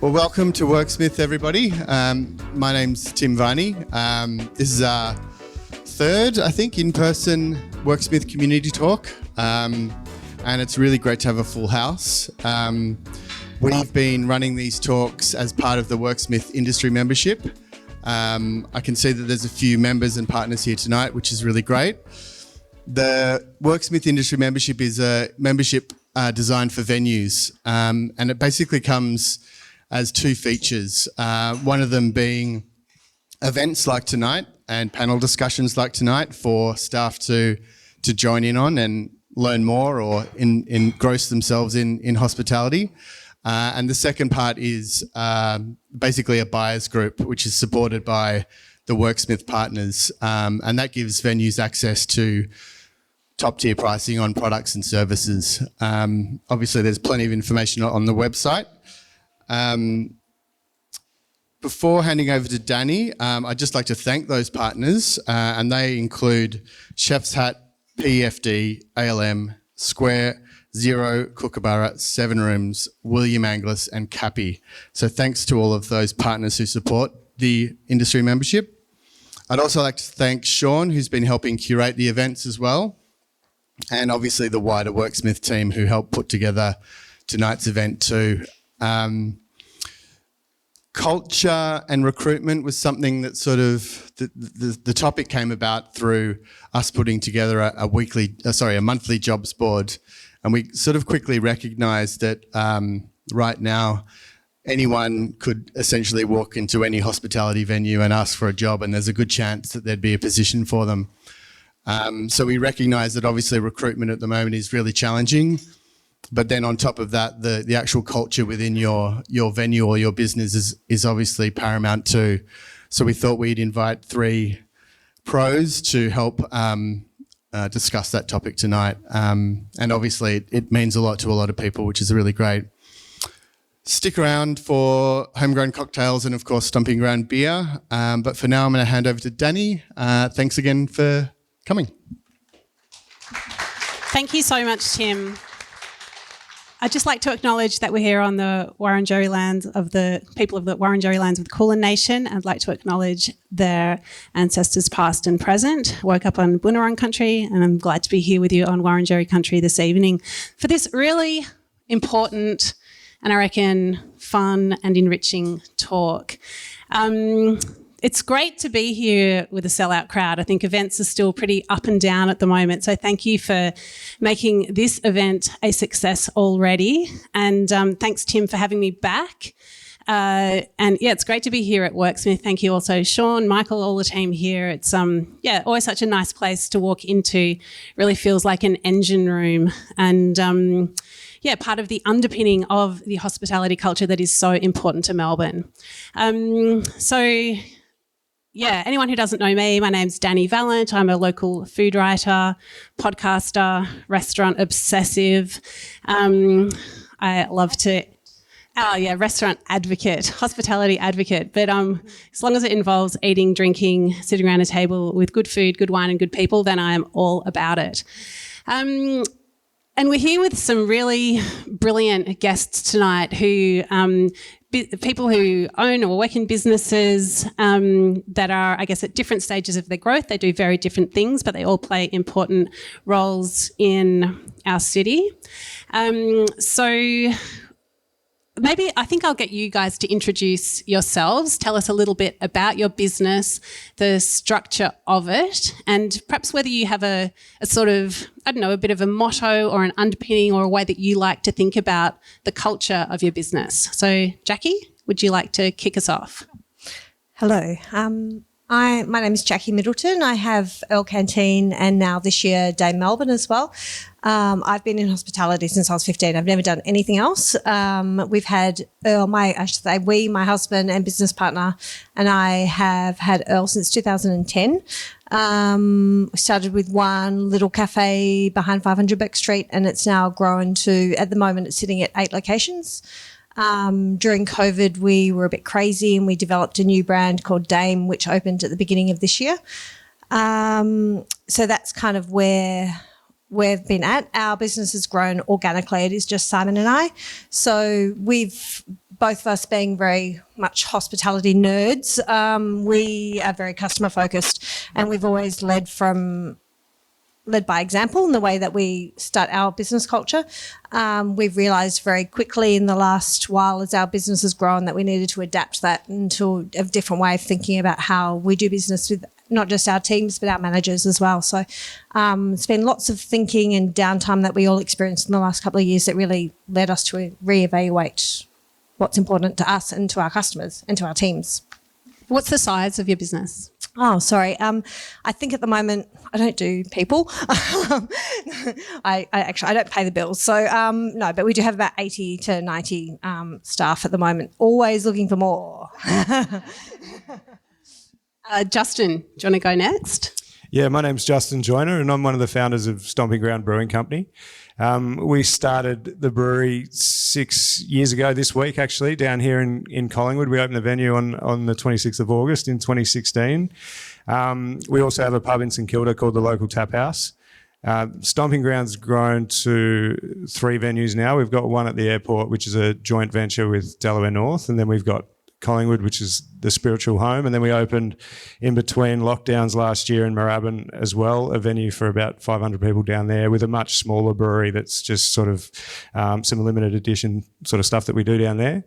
Well, welcome to Worksmith, everybody. My name's Tim Varney. This is our third, I think, in-person Worksmith community talk, and it's really great to have a full house. We've been running these talks as part of the Worksmith industry membership. I can see that there's a few members and partners here tonight, which is really great. The Worksmith industry membership is a membership designed for venues, and it basically comes as two features, one of them being events like tonight and panel discussions like tonight for staff to join in on and learn more or engross themselves in hospitality. And the second part is basically a buyers group, which is supported by the Worksmith partners, and that gives venues access to top-tier pricing on products and services. Obviously, there's plenty of information on the website. Before handing over to Dani, I'd just like to thank those partners, and they include Chef's Hat, PFD, ALM, Square, Zero, Kookaburra, Seven Rooms, William Anglis and Cappy. So thanks to all of those partners who support the industry membership. I'd also like to thank Sean, who's been helping curate the events as well, and obviously the wider Worksmith team who helped put together tonight's event too. Culture and recruitment was something that sort of the topic came about through us putting together a monthly jobs board, and we sort of quickly recognised that right now anyone could essentially walk into any hospitality venue and ask for a job, and there's a good chance that there'd be a position for them. So we recognise that obviously recruitment at the moment is really challenging. But then on top of that, the actual culture within your venue or your business is obviously paramount too. So we thought we'd invite three pros to help discuss that topic tonight. And obviously it means a lot to a lot of people, which is really great. Stick around for homegrown cocktails and of course Stomping Ground beer. But for now, I'm going to hand over to Dani. Thanks again for coming. Thank you so much, Tim. I'd just like to acknowledge that we're here on the Wurundjeri lands of the people of the Wurundjeri lands of the Kulin Nation. I'd like to acknowledge their ancestors past and present. I woke up on Boonwurrung country and I'm glad to be here with you on Wurundjeri country this evening for this really important and I reckon fun and enriching talk. It's great to be here with a sellout crowd. I think events are still pretty up and down at the moment. So thank you for making this event a success already. And thanks, Tim, for having me back. And yeah, it's great to be here at Worksmith. Thank you also, Sean, Michael, all the team here. It's always such a nice place to walk into. Really feels like an engine room. And part of the underpinning of the hospitality culture that is so important to Melbourne. Anyone who doesn't know me, my name's Dani Valent. I'm a local food writer, podcaster, restaurant obsessive. I love to, restaurant advocate, hospitality advocate. But as long as it involves eating, drinking, sitting around a table with good food, good wine and good people, then I am all about it. And we're here with some really brilliant guests tonight who people who own or work in businesses that are, I guess, at different stages of their growth. They do very different things, but they all play important roles in our city. Maybe I think I'll get you guys to introduce yourselves, tell us a little bit about your business, the structure of it, and perhaps whether you have a sort of, a bit of a motto or an underpinning or a way that you like to think about the culture of your business. So, Jackie, would you like to kick us off? Hello. My name is Jackie Middleton. I have EARL Canteen and now this year Dame Melbourne as well. I've been in hospitality since I was 15. I've never done anything else. We've had EARL, my husband and business partner, and I have had EARL since 2010. We started with one little cafe behind 500 Beck Street and it's now grown to, at the moment, it's sitting at 8 locations. During COVID, we were a bit crazy and we developed a new brand called Dame, which opened at the beginning of this year. So that's kind of where we've been at. Our business has grown organically. It is just Simon and I. So we've both of us being very much hospitality nerds, we are very customer focused, and we've always led by example in the way that we start our business culture. We've realised very quickly in the last while as our business has grown that we needed to adapt that into a different way of thinking about how we do business with not just our teams but our managers as well. So it's been lots of thinking and downtime that we all experienced in the last couple of years that really led us to reevaluate what's important to us and to our customers and to our teams. What's the size of your business? Oh, sorry. I think at the moment I don't do people. I don't pay the bills. So no, but we do have about 80 to 90 staff at the moment, always looking for more. Justin, do you want to go next? Yeah, my name's Justin Joyner and I'm one of the founders of Stomping Brewing Company. We started the brewery 6 years ago this week, actually, down here in Collingwood. We opened the venue on the 26th of August in 2016. We also have a pub in St Kilda called the Local Tap House. Stomping Ground's grown to 3 venues now. We've got one at the airport, which is a joint venture with Delaware North, and then we've got Collingwood, which is the spiritual home. And then we opened in between lockdowns last year in Moorabbin as well, a venue for about 500 people down there with a much smaller brewery that's just sort of some limited edition sort of stuff that we do down there.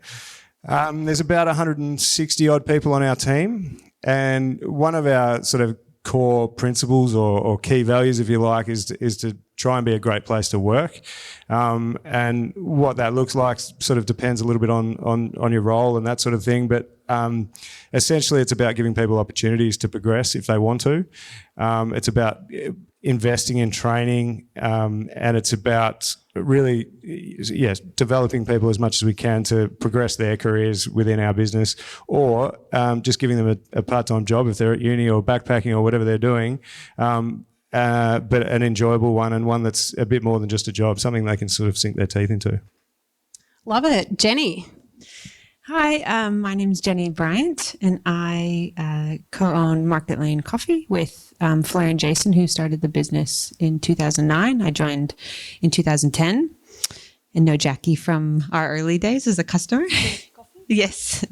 There's about 160 odd people on our team. And one of our sort of core principles or key values, if you like, is to try and be a great place to work. And what that looks like sort of depends a little bit on your role and that sort of thing. But essentially it's about giving people opportunities to progress if they want to. It's about investing in training, and it's about really, developing people as much as we can to progress their careers within our business, or just giving them a part-time job if they're at uni or backpacking or whatever they're doing. But an enjoyable one, and one that's a bit more than just a job, something they can sort of sink their teeth into. Love it. Jenni. Hi, my name is Jenni Bryant, and I co-own Market Lane Coffee with Fleur and Jason, who started the business in 2009. I joined in 2010 and know Jackie from our early days as a customer. Yes.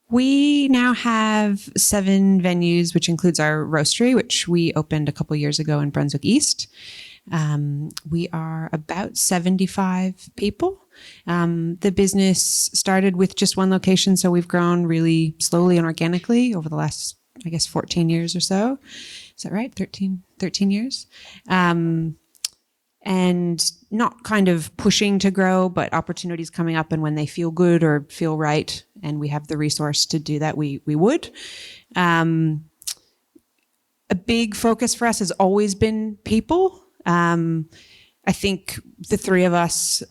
We now have 7 venues, which includes our roastery, which we opened a couple years ago in Brunswick East. We are about 75 people. The business started with just one location, so we've grown really slowly and organically over the last, 14 years or so. Is that right? 13 years. And not kind of pushing to grow, but opportunities coming up, and when they feel good or feel right and we have the resource to do that, we would. A big focus for us has always been people. I think the three of us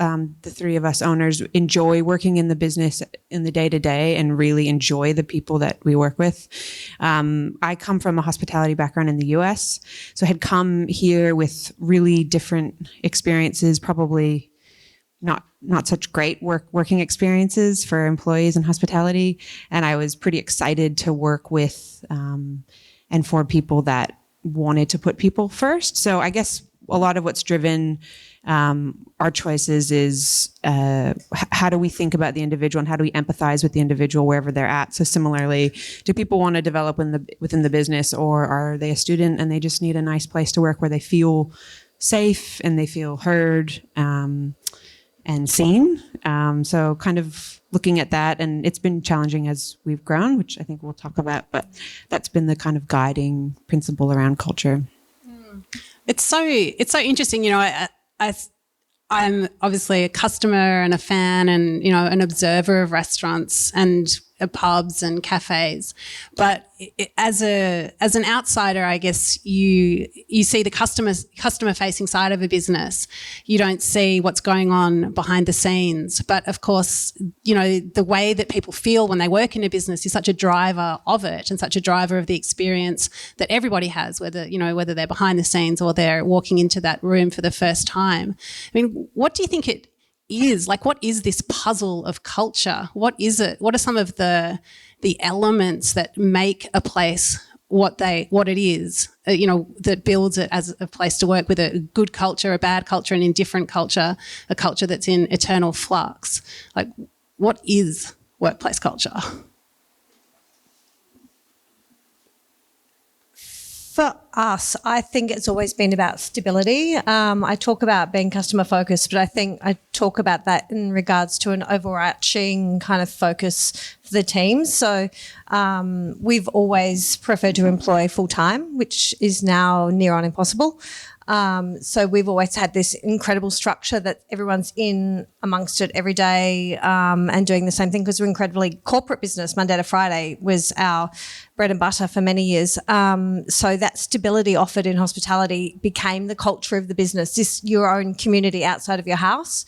owners enjoy working in the business in the day-to-day and really enjoy the people that we work with. I come from a hospitality background in the US, so I had come here with really different experiences, probably not such great working experiences for employees in hospitality. And I was pretty excited to work with and for people that wanted to put people first. So I guess a lot of what's driven our choices is how do we think about the individual and how do we empathize with the individual wherever they're at? So similarly, do people want to develop within the business, or are they a student and they just need a nice place to work where they feel safe and they feel heard and seen? So kind of looking at that, and it's been challenging as we've grown, which I think we'll talk about, but that's been the kind of guiding principle around culture. It's so interesting. I'm obviously a customer and a fan and, an observer of restaurants and pubs and cafes. But as an outsider, I guess you see the customer facing side of a business. You don't see what's going on behind the scenes. But of course, the way that people feel when they work in a business is such a driver of it and such a driver of the experience that everybody has, whether they're behind the scenes or they're walking into that room for the first time. I mean, what do you think it is? Like, what is this puzzle of culture? What is it? What are some of the elements that make a place what it is, that builds it as a place to work with a good culture, a bad culture, an indifferent culture, a culture that's in eternal flux. Like, what is workplace culture? For us, I think it's always been about stability. I talk about being customer focused, but I think I talk about that in regards to an overarching kind of focus for the team. So we've always preferred to employ full time, which is now near on impossible. So we've always had this incredible structure that everyone's in amongst it every day and doing the same thing, because we're incredibly corporate business. Monday to Friday was our bread and butter for many years. So that stability offered in hospitality became the culture of the business, this your own community outside of your house.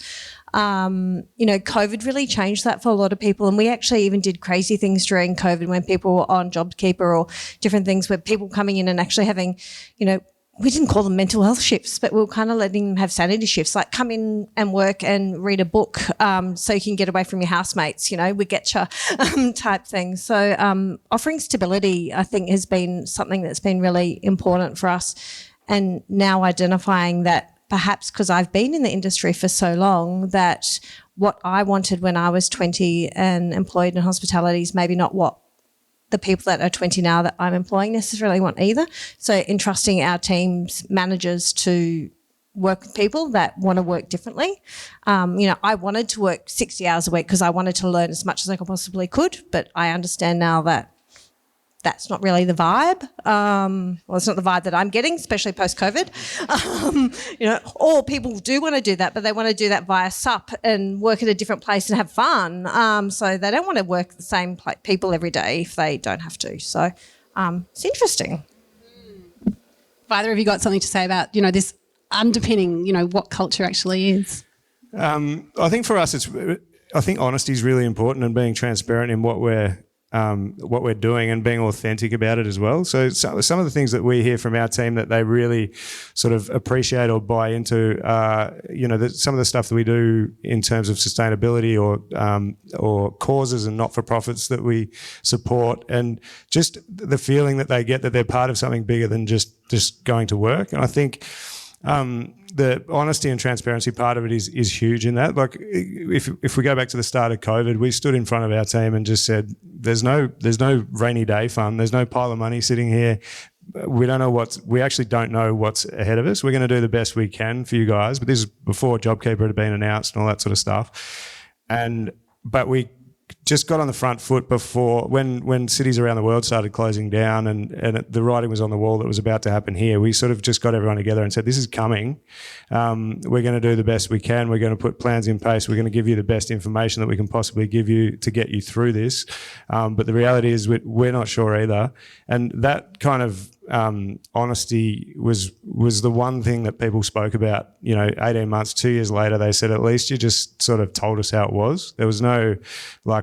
COVID really changed that for a lot of people. And we actually even did crazy things during COVID when people were on JobKeeper or different things, where people coming in and actually having, we didn't call them mental health shifts, but we were kind of letting them have sanity shifts, like come in and work and read a book so you can get away from your housemates, we get you type thing. So offering stability, I think, has been something that's been really important for us. And now identifying that perhaps because I've been in the industry for so long, that what I wanted when I was 20 and employed in hospitality is maybe not what the people that are 20 now that I'm employing necessarily want either. So entrusting our team's managers to work with people that want to work differently. I wanted to work 60 hours a week because I wanted to learn as much as I possibly could, but I understand now that that's not really the vibe. It's not the vibe that I'm getting, especially post-COVID. Or people do want to do that, but they want to do that via SUP and work at a different place and have fun. So they don't want to work with the same people every day if they don't have to. So it's interesting. Have either of you got something to say about, this underpinning, what culture actually is? I think for us, I think honesty is really important, and being transparent in what we're doing and being authentic about it as well. So some of the things that we hear from our team that they really sort of appreciate or buy into, some of the stuff that we do in terms of sustainability or causes and not-for-profits that we support, and just the feeling that they get that they're part of something bigger than just going to work. And I think the honesty and transparency part of it is huge in that. Like if we go back to the start of COVID, we stood in front of our team and just said, there's no rainy day fund. There's no pile of money sitting here. We actually don't know what's ahead of us. We're going to do the best we can for you guys. But this is before JobKeeper had been announced and all that sort of stuff. But we just got on the front foot before when cities around the world started closing down and the writing was on the wall that was about to happen here. We sort of just got everyone together and said, this is coming. We're going to do the best we can. We're going to put plans in place. We're going to give you the best information that we can possibly give you to get you through this. But the reality is we're not sure either. And that kind of honesty was the one thing that people spoke about. 18 months, 2 years later, they said, at least you just sort of told us how it was. There was no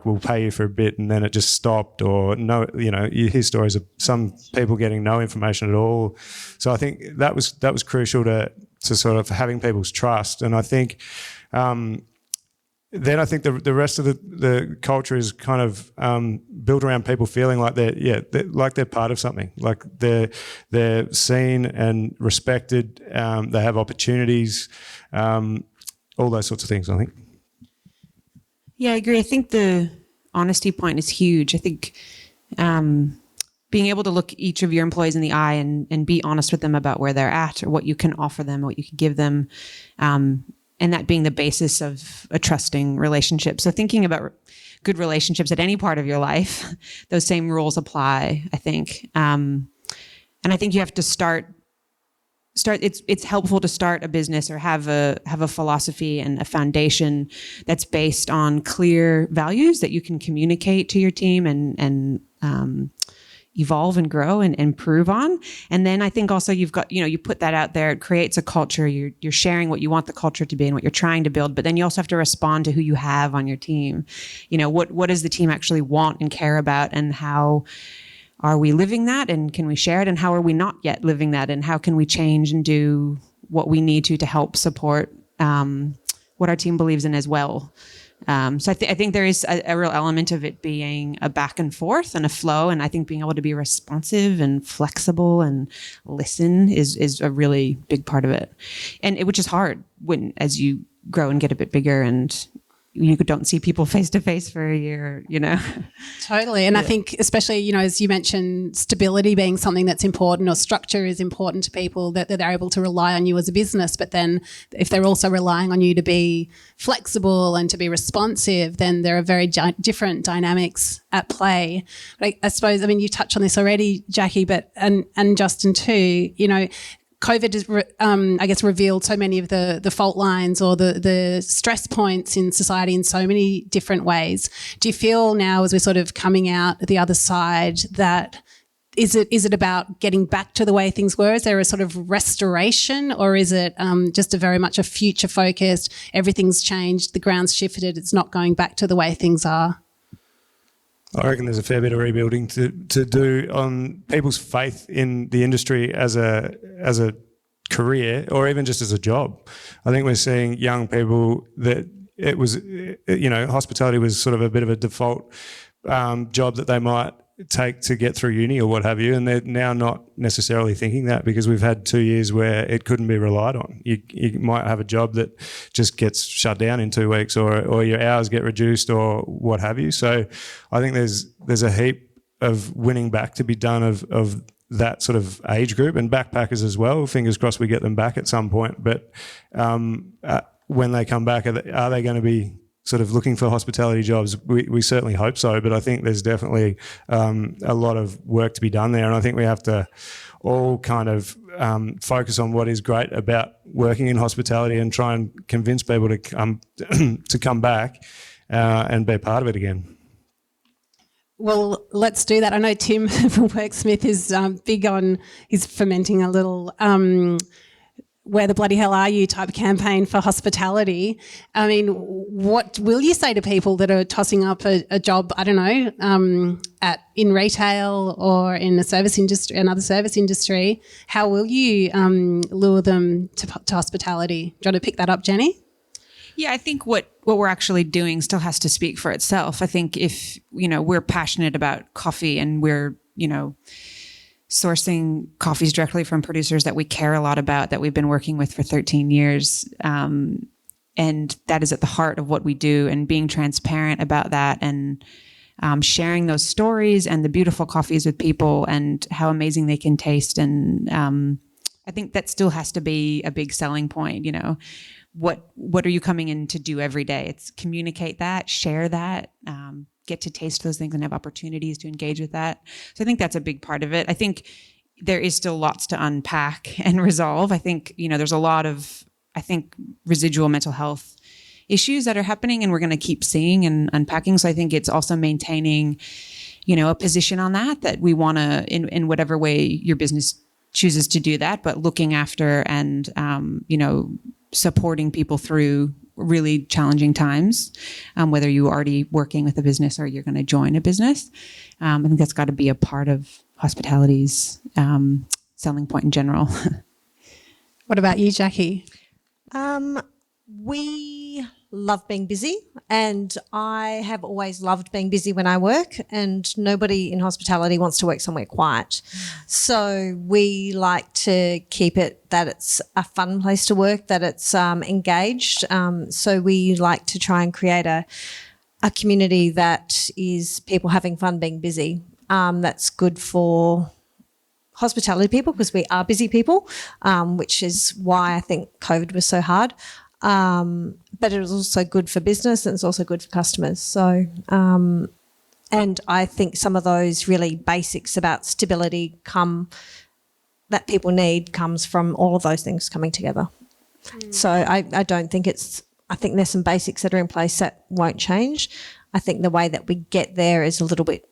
we'll pay you for a bit and then it just stopped, or no, you hear stories of some people getting no information at all. So I think that was crucial to sort of having people's trust. And I think then I think the rest of the culture is kind of built around people feeling like they're part of something, like they're seen and respected. They have opportunities, all those sorts of things, I think. Yeah, I agree. I think the honesty point is huge. I think being able to look each of your employees in the eye and be honest with them about where they're at or what you can offer them, what you can give them, and that being the basis of a trusting relationship. So thinking about good relationships at any part of your life, those same rules apply, I think. And I think you have to start. It's helpful to start a business or have a philosophy and a foundation that's based on clear values that you can communicate to your team and evolve and grow and improve on. And then I think also you've got, you put that out there, it creates a culture. You're sharing what you want the culture to be and what you're trying to build, but then you also have to respond to who you have on your team. What does the team actually want and care about, and how are we living that, and can we share it, and how are we not yet living that, and how can we change and do what we need to help support what our team believes in as well. So I think there is a real element of it being a back and forth and a flow. And I think being able to be responsive and flexible and listen is a really big part of it. And which is hard as you grow and get a bit bigger and you don't see people face to face for a year, Totally. And I think especially, as you mentioned, stability being something that's important, or structure is important to people, that they're able to rely on you as a business. But then if they're also relying on you to be flexible and to be responsive, then there are very different dynamics at play. But I suppose, you touched on this already, Jackie, but and Justin too, COVID has, revealed so many of the fault lines or the stress points in society in so many different ways. Do you feel now, as we're sort of coming out the other side, that is it about getting back to the way things were? Is there a sort of restoration, or is it just very much a future focused, everything's changed, the ground's shifted, it's not going back to the way things are? I reckon there's a fair bit of rebuilding to do on people's faith in the industry as a career, or even just as a job. I think we're seeing young people that it was, hospitality was sort of a bit of a default job that they might take to get through uni or what have you, and they're now not necessarily thinking that, because we've had 2 years where it couldn't be relied on. You might have a job that just gets shut down in 2 weeks, or your hours get reduced or what have you. So I think there's a heap of winning back to be done of that sort of age group, and backpackers as well. Fingers crossed we get them back at some point. But when they come back, are they going to be sort of looking for hospitality jobs? We certainly hope so, but I think there's definitely a lot of work to be done there, and I think we have to all kind of focus on what is great about working in hospitality and try and convince people to come back and be a part of it again. Well, let's do that. I know Tim from Worksmith is big on his fermenting a little where the bloody hell are you type of campaign for hospitality. What will you say to people that are tossing up a job, I don't know, in retail or in a service industry, another service industry? How will you lure them to hospitality? Do you want to pick that up, Jenni? Yeah, I think what we're actually doing still has to speak for itself. I think if, we're passionate about coffee and we're, sourcing coffees directly from producers that we care a lot about, that we've been working with for 13 years. And that is at the heart of what we do, and being transparent about that, and sharing those stories and the beautiful coffees with people and how amazing they can taste. And I think that still has to be a big selling point. What are you coming in to do every day? It's communicate that, share that, get to taste those things and have opportunities to engage with that. So I think that's a big part of it. I think there is still lots to unpack and resolve. I think, there's a lot of, residual mental health issues that are happening, and we're going to keep seeing and unpacking. So I think it's also maintaining, a position on that we want to, in whatever way your business chooses to do that, but looking after and, supporting people through really challenging times, whether you're already working with a business or you're going to join a business. I think that's got to be a part of hospitality's selling point in general. What about you, Jackie? We love being busy, and I have always loved being busy when I work, and nobody in hospitality wants to work somewhere quiet. So we like to keep it that it's a fun place to work, that it's engaged. So we like to try and create a community that is people having fun being busy. That's good for hospitality people, because we are busy people, which is why I think COVID was so hard. But it was also good for business, and it's also good for customers. So, and I think some of those really basics about stability that people need comes from all of those things coming together. So I don't think I think there's some basics that are in place that won't change. I think the way that we get there is a little bit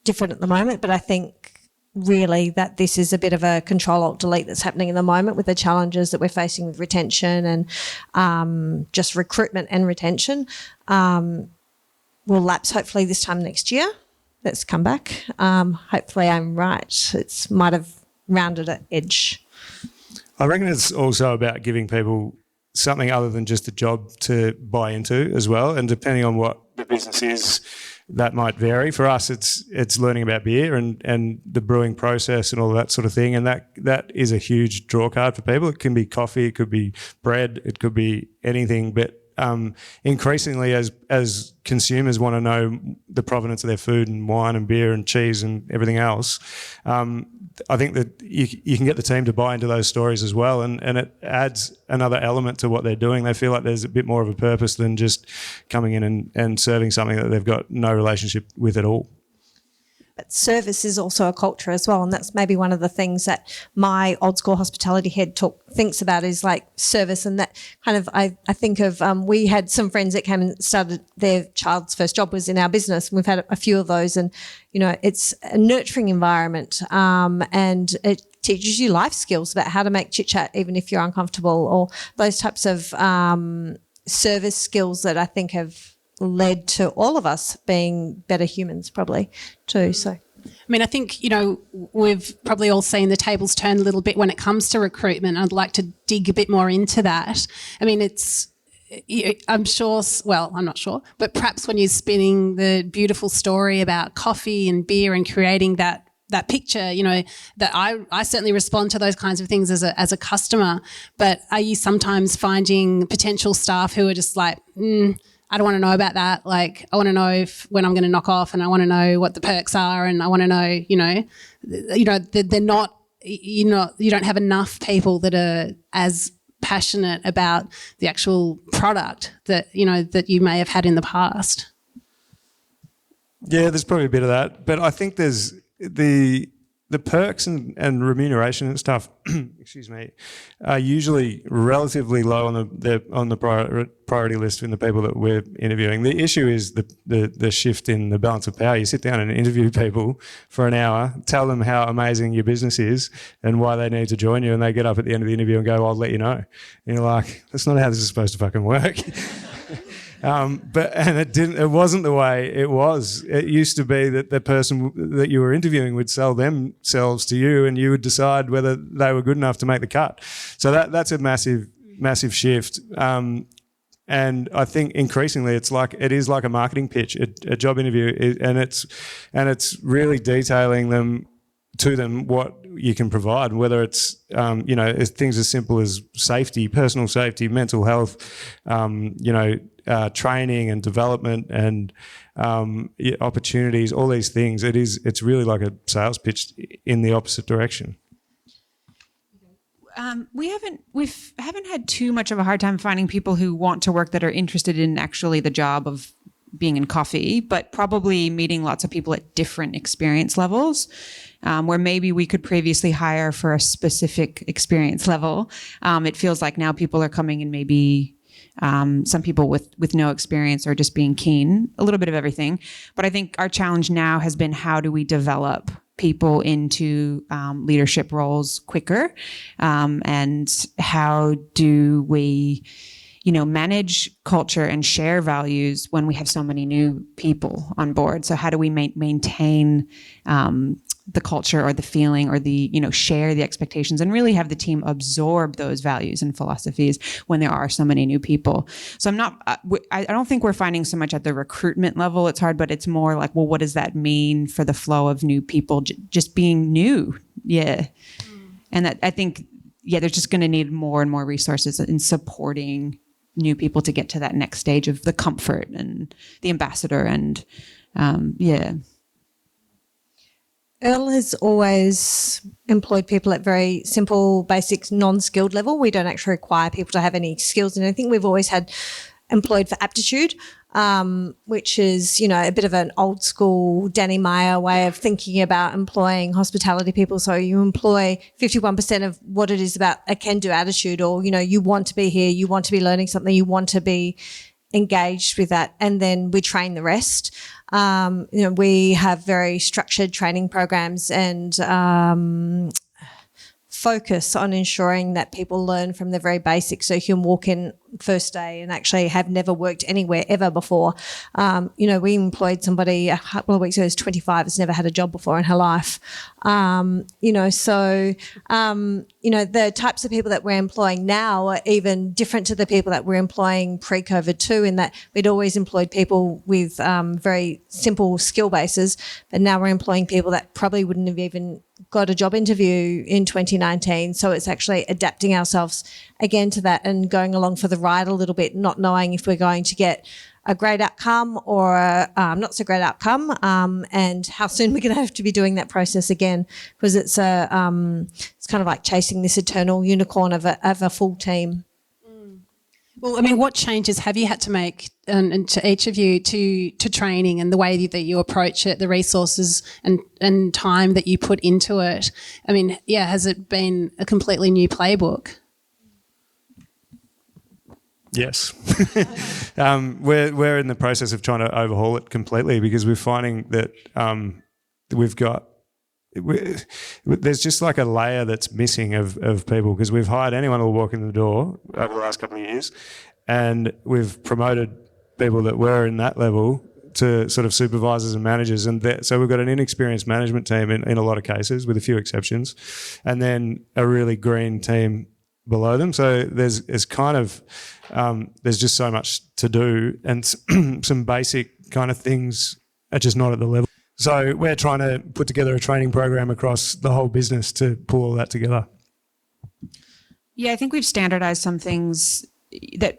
different at the moment, but I think really that this is a bit of a Control-Alt-Delete that's happening in the moment with the challenges that we're facing with retention and just recruitment and retention will lapse hopefully this time next year. Let's come back. Hopefully I'm right. It might have rounded an edge. I reckon it's also about giving people something other than just a job to buy into as well. And depending on what the business is, that might vary. For us, it's learning about beer and the brewing process and all that sort of thing. And that is a huge draw card for people. It can be coffee, it could be bread, it could be anything. But increasingly, as consumers want to know the provenance of their food and wine and beer and cheese and everything else, I think that you can get the team to buy into those stories as well, and it adds another element to what they're doing. They feel like there's a bit more of a purpose than just coming in and serving something that they've got no relationship with at all. But service is also a culture as well, and that's maybe one of the things that my old school hospitality head thinks about is like service, and that kind of I think of we had some friends that came and started their child's first job was in our business, and we've had a few of those, and it's a nurturing environment, and it teaches you life skills about how to make chit chat even if you're uncomfortable, or those types of service skills that I think have led to all of us being better humans probably too. So I mean, I think, we've probably all seen the tables turn a little bit when it comes to recruitment. I'd like to dig a bit more into that. I mean, I'm not sure, but perhaps when you're spinning the beautiful story about coffee and beer and creating that picture, that I certainly respond to those kinds of things as a customer. But are you sometimes finding potential staff who are just like, I don't want to know about that. Like, I want to know when I'm going to knock off, and I want to know what the perks are, and I want to know, they're not, you don't have enough people that are as passionate about the actual product that you may have had in the past. Yeah, there's probably a bit of that, but I think there's the perks and remuneration and stuff, excuse me, are usually relatively low on the priority list in the people that we're interviewing. The issue is the shift in the balance of power. You sit down and interview people for an hour, tell them how amazing your business is and why they need to join you, and they get up at the end of the interview and go, "I'll let you know." And you're like, "That's not how this is supposed to fucking work." It wasn't the way it was. It used to be that the person that you were interviewing would sell themselves to you, and you would decide whether they were good enough to make the cut. So that's a massive, massive shift. And I think increasingly it is like a marketing pitch, a job interview, and it's really detailing to them what you can provide, whether it's things as simple as safety, personal safety, mental health, training and development and opportunities, all these things. It's really like a sales pitch in the opposite direction. We haven't had too much of a hard time finding people who want to work that are interested in actually the job of being in coffee, but probably meeting lots of people at different experience levels, where maybe we could previously hire for a specific experience level. It feels like now people are coming in maybe some people with no experience or just being keen, a little bit of everything. But I think our challenge now has been, how do we develop people into leadership roles quicker? And how do we manage culture and share values when we have so many new people on board? So how do we maintain the culture or the feeling or the, share the expectations and really have the team absorb those values and philosophies when there are so many new people? So I don't think we're finding so much at the recruitment level it's hard, but it's more like, well, what does that mean for the flow of new people just being new? Yeah. And that, I think, there's just going to need more and more resources in supporting new people to get to that next stage of the comfort and the ambassador and EARL has always employed people at very simple, basic, non-skilled level. We don't actually require people to have any skills in anything. We've always had employed for aptitude, which is, a bit of an old school Danny Meyer way of thinking about employing hospitality people. So you employ 51% of what it is about a can-do attitude, or, you want to be here, you want to be learning something, you want to be engaged with that, and then we train the rest. We have very structured training programs and focus on ensuring that people learn from the very basics, so you can walk in first day and actually have never worked anywhere ever before. We employed somebody a couple of weeks ago who's 25, has never had a job before in her life. The types of people that we're employing now are even different to the people that we're employing pre-COVID too, in that we'd always employed people with very simple skill bases, but now we're employing people that probably wouldn't have even got a job interview in 2019. So it's actually adapting ourselves again to that and going along for the ride a little bit, not knowing if we're going to get a great outcome or a not so great outcome, and how soon we're going to have to be doing that process again, because it's kind of like chasing this eternal unicorn of a full team. Well, I mean, what changes have you had to make, and to each of you, to training and the way that you approach it, the resources and time that you put into it? I mean, has it been a completely new playbook? Yes. We're in the process of trying to overhaul it completely, because we're finding that there's just like a layer that's missing of people, because we've hired anyone who will walk in the door over the last couple of years, and we've promoted people that were in that level to sort of supervisors and managers, and so we've got an inexperienced management team in a lot of cases, with a few exceptions, and then a really green team below them. So there's just so much to do, and some basic kind of things are just not at the level. So we're trying to put together a training program across the whole business to pull all that together. Yeah, I think we've standardized some things that,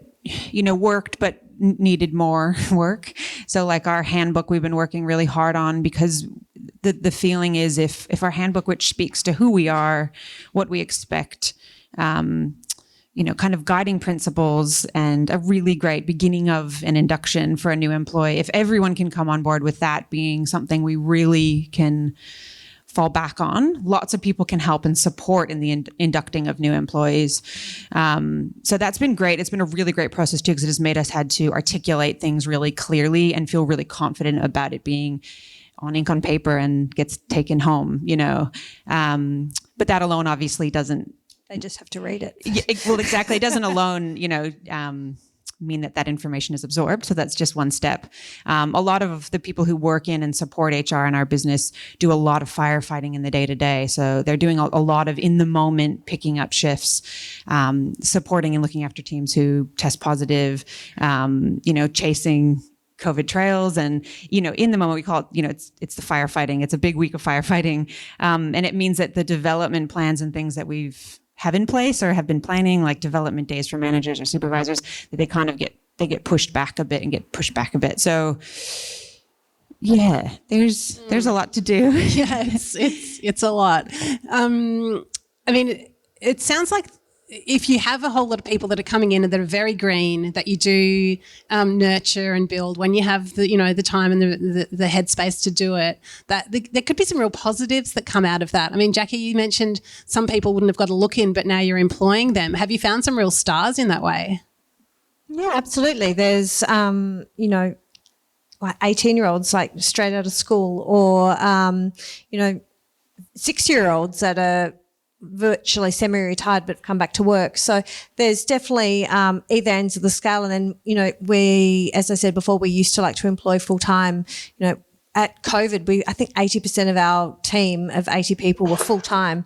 worked but needed more work. So like our handbook, we've been working really hard on, because the feeling is if our handbook, which speaks to who we are, what we expect, kind of guiding principles and a really great beginning of an induction for a new employee, if everyone can come on board with that being something we really can fall back on, lots of people can help and support in the inducting of new employees. So that's been great. It's been a really great process too, because it has made us had to articulate things really clearly and feel really confident about it being on ink on paper and gets taken home, but that alone obviously doesn't. They just have to read it. Well, exactly. It doesn't alone, mean that information is absorbed. So that's just one step. A lot of the people who work in and support HR in our business do a lot of firefighting in the day-to-day. So they're doing a lot of in the moment, picking up shifts, supporting and looking after teams who test positive, chasing COVID trails, and in the moment we call it, it's the firefighting. It's a big week of firefighting, and it means that the development plans and things that we've have in place or have been planning, like development days for managers or supervisors, that they kind of get pushed back a bit. So yeah, there's a lot to do. Yeah, it's a lot. I mean, it sounds like if you have a whole lot of people that are coming in and that are very green, that you do nurture and build, when you have the time and the headspace to do it, that there could be some real positives that come out of that. I mean, Jackie, you mentioned some people wouldn't have got a look in, but now you're employing them. Have you found some real stars in that way? Yeah, absolutely. There's, like 18-year-olds like straight out of school, or, 6-year-olds that are virtually semi-retired but come back to work. So there's definitely either ends of the scale. And then, we, as I said before, we used to like to employ full-time. At COVID, I think 80% of our team of 80 people were full-time.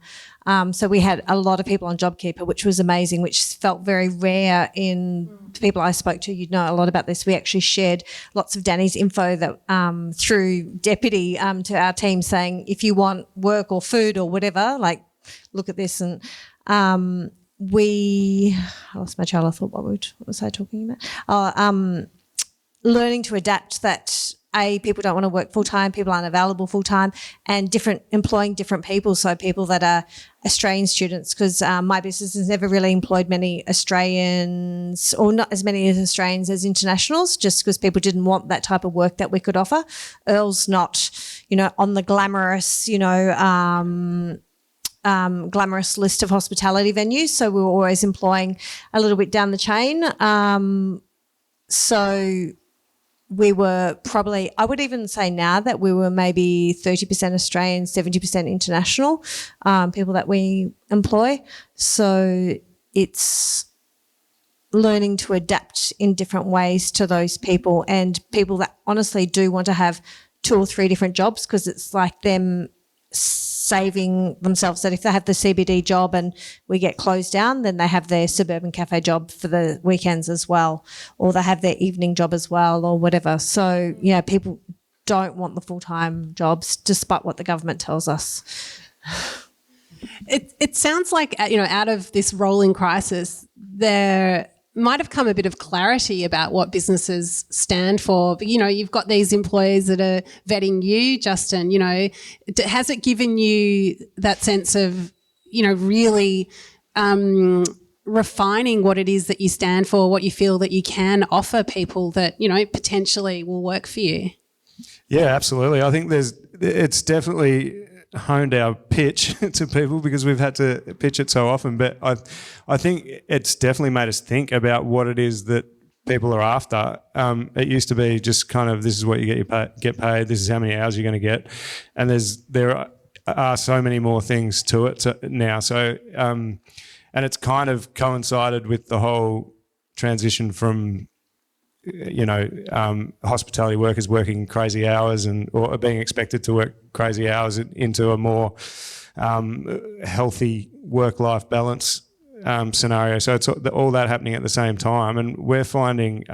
So we had a lot of people on JobKeeper, which was amazing, which felt very rare in the people I spoke to. You'd know a lot about this. We actually shared lots of Dani's info that through Deputy to our team, saying, if you want work or food or whatever, like, look at this. And I lost my trail of thought. What was I talking about? Learning to adapt that, people don't want to work full-time, people aren't available full-time, and employing different people. So people that are Australian students, because my business has never really employed many Australians, or not as many as Australians as internationals, just because people didn't want that type of work that we could offer. EARL's not, on the glamorous, glamorous list of hospitality venues. So we were always employing a little bit down the chain. So we were probably, I would even say now that we were maybe 30% Australian, 70% international people that we employ. So it's learning to adapt in different ways to those people, and people that honestly do want to have 2 or 3 different jobs, because it's like them saving themselves that if they have the CBD job and we get closed down, then they have their suburban cafe job for the weekends as well, or they have their evening job as well, or whatever. So, yeah, people don't want the full-time jobs despite what the government tells us. It sounds like, out of this rolling crisis, there might have come a bit of clarity about what businesses stand for. But, you've got these employees that are vetting you, Justin. Has it given you that sense of, really refining what it is that you stand for, what you feel that you can offer people that, potentially will work for you? Yeah, absolutely. I think it's definitely honed our pitch to people, because we've had to pitch it so often. But I think it's definitely made us think about what it is that people are after. It used to be just kind of, this is what you get paid, this is how many hours you're going to get, and there are so many more things to it now. So and it's kind of coincided with the whole transition from hospitality workers working crazy hours or being expected to work crazy hours into a more healthy work-life balance scenario. So it's all that happening at the same time, and we're finding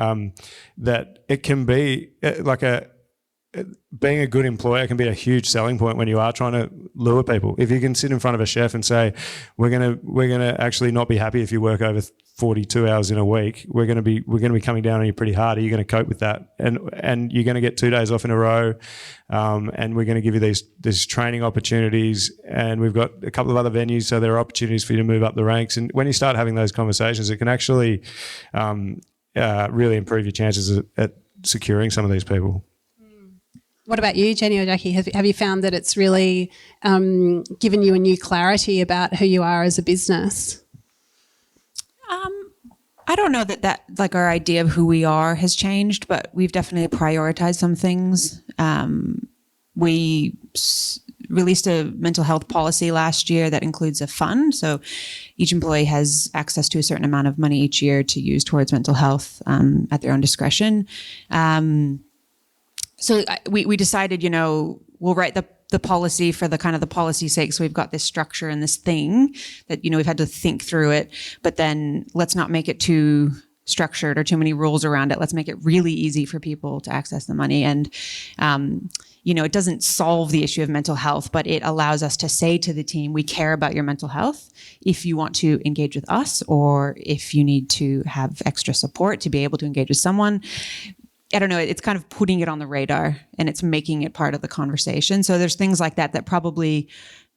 that it can be being a good employer can be a huge selling point when you are trying to lure people. If you can sit in front of a chef and say, we're gonna actually not be happy if you work over 42 hours in a week. We're gonna be coming down on you pretty hard. Are you going to cope with that? And you're going to get 2 days off in a row, and we're going to give you these training opportunities. And we've got a couple of other venues, so there are opportunities for you to move up the ranks. And when you start having those conversations, it can actually really improve your chances at securing some of these people. What about you, Jenni or Jackie? Have you found that it's really given you a new clarity about who you are as a business? I don't know that like our idea of who we are has changed, but we've definitely prioritized some things. We released a mental health policy last year that includes a fund. So each employee has access to a certain amount of money each year to use towards mental health at their own discretion. So we decided, we'll write the policy for the kind of the policy's sake. So we've got this structure and this thing that, we've had to think through it, but then let's not make it too structured or too many rules around it. Let's make it really easy for people to access the money. And, it doesn't solve the issue of mental health, but it allows us to say to the team, we care about your mental health. If you want to engage with us, or if you need to have extra support to be able to engage with someone, I don't know, it's kind of putting it on the radar and it's making it part of the conversation. So there's things like that probably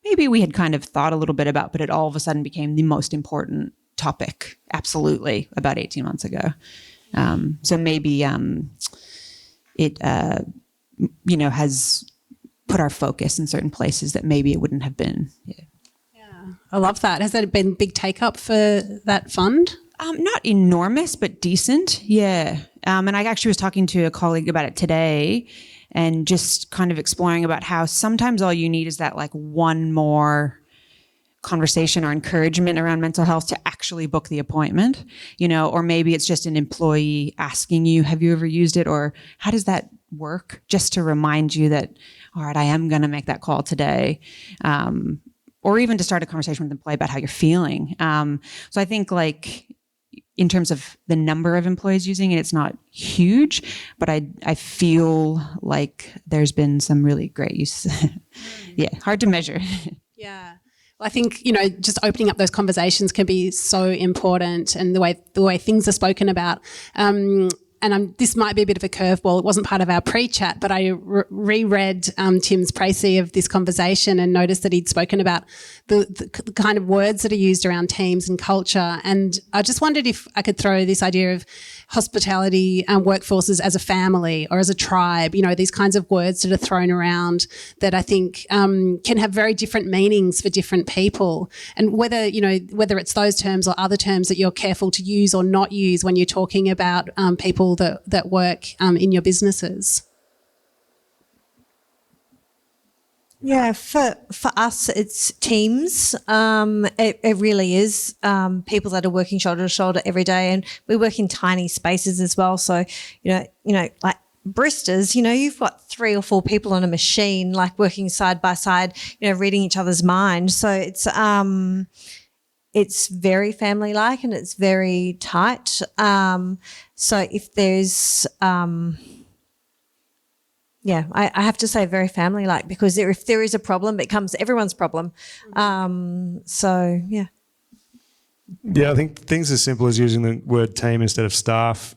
maybe we had kind of thought a little bit about, but it all of a sudden became the most important topic, absolutely, about 18 months ago. So maybe it, has put our focus in certain places that maybe it wouldn't have been. Yeah, I love that. Has that been big take up for that fund? Not enormous, but decent. Yeah. And I actually was talking to a colleague about it today and just kind of exploring about how sometimes all you need is that like one more conversation or encouragement around mental health to actually book the appointment, or maybe it's just an employee asking you, have you ever used it? Or how does that work? Just to remind you that, all right, I am going to make that call today. Or even to start a conversation with the employee about how you're feeling. So I think in terms of the number of employees using it, it's not huge, but I feel like there's been some really great use. Yeah, hard to measure. Yeah. Well, I think, just opening up those conversations can be so important, and the way things are spoken about. And this might be a bit of a curveball. It wasn't part of our pre-chat, but I reread Tim's précis of this conversation and noticed that he'd spoken about the kind of words that are used around teams and culture. And I just wondered if I could throw this idea of hospitality workforces as a family or as a tribe, these kinds of words that are thrown around that I think can have very different meanings for different people. And whether it's those terms or other terms that you're careful to use or not use when you're talking about people people that work in your businesses? Yeah, for us, it's teams. It really is people that are working shoulder to shoulder every day, and we work in tiny spaces as well. So, you know, like baristas, you've got 3 or 4 people on a machine, like working side by side, reading each other's mind. So it's very family-like and it's very tight. So if there's I have to say very family-like, because if there is a problem, it becomes everyone's problem. Yeah, I think things as simple as using the word team instead of staff,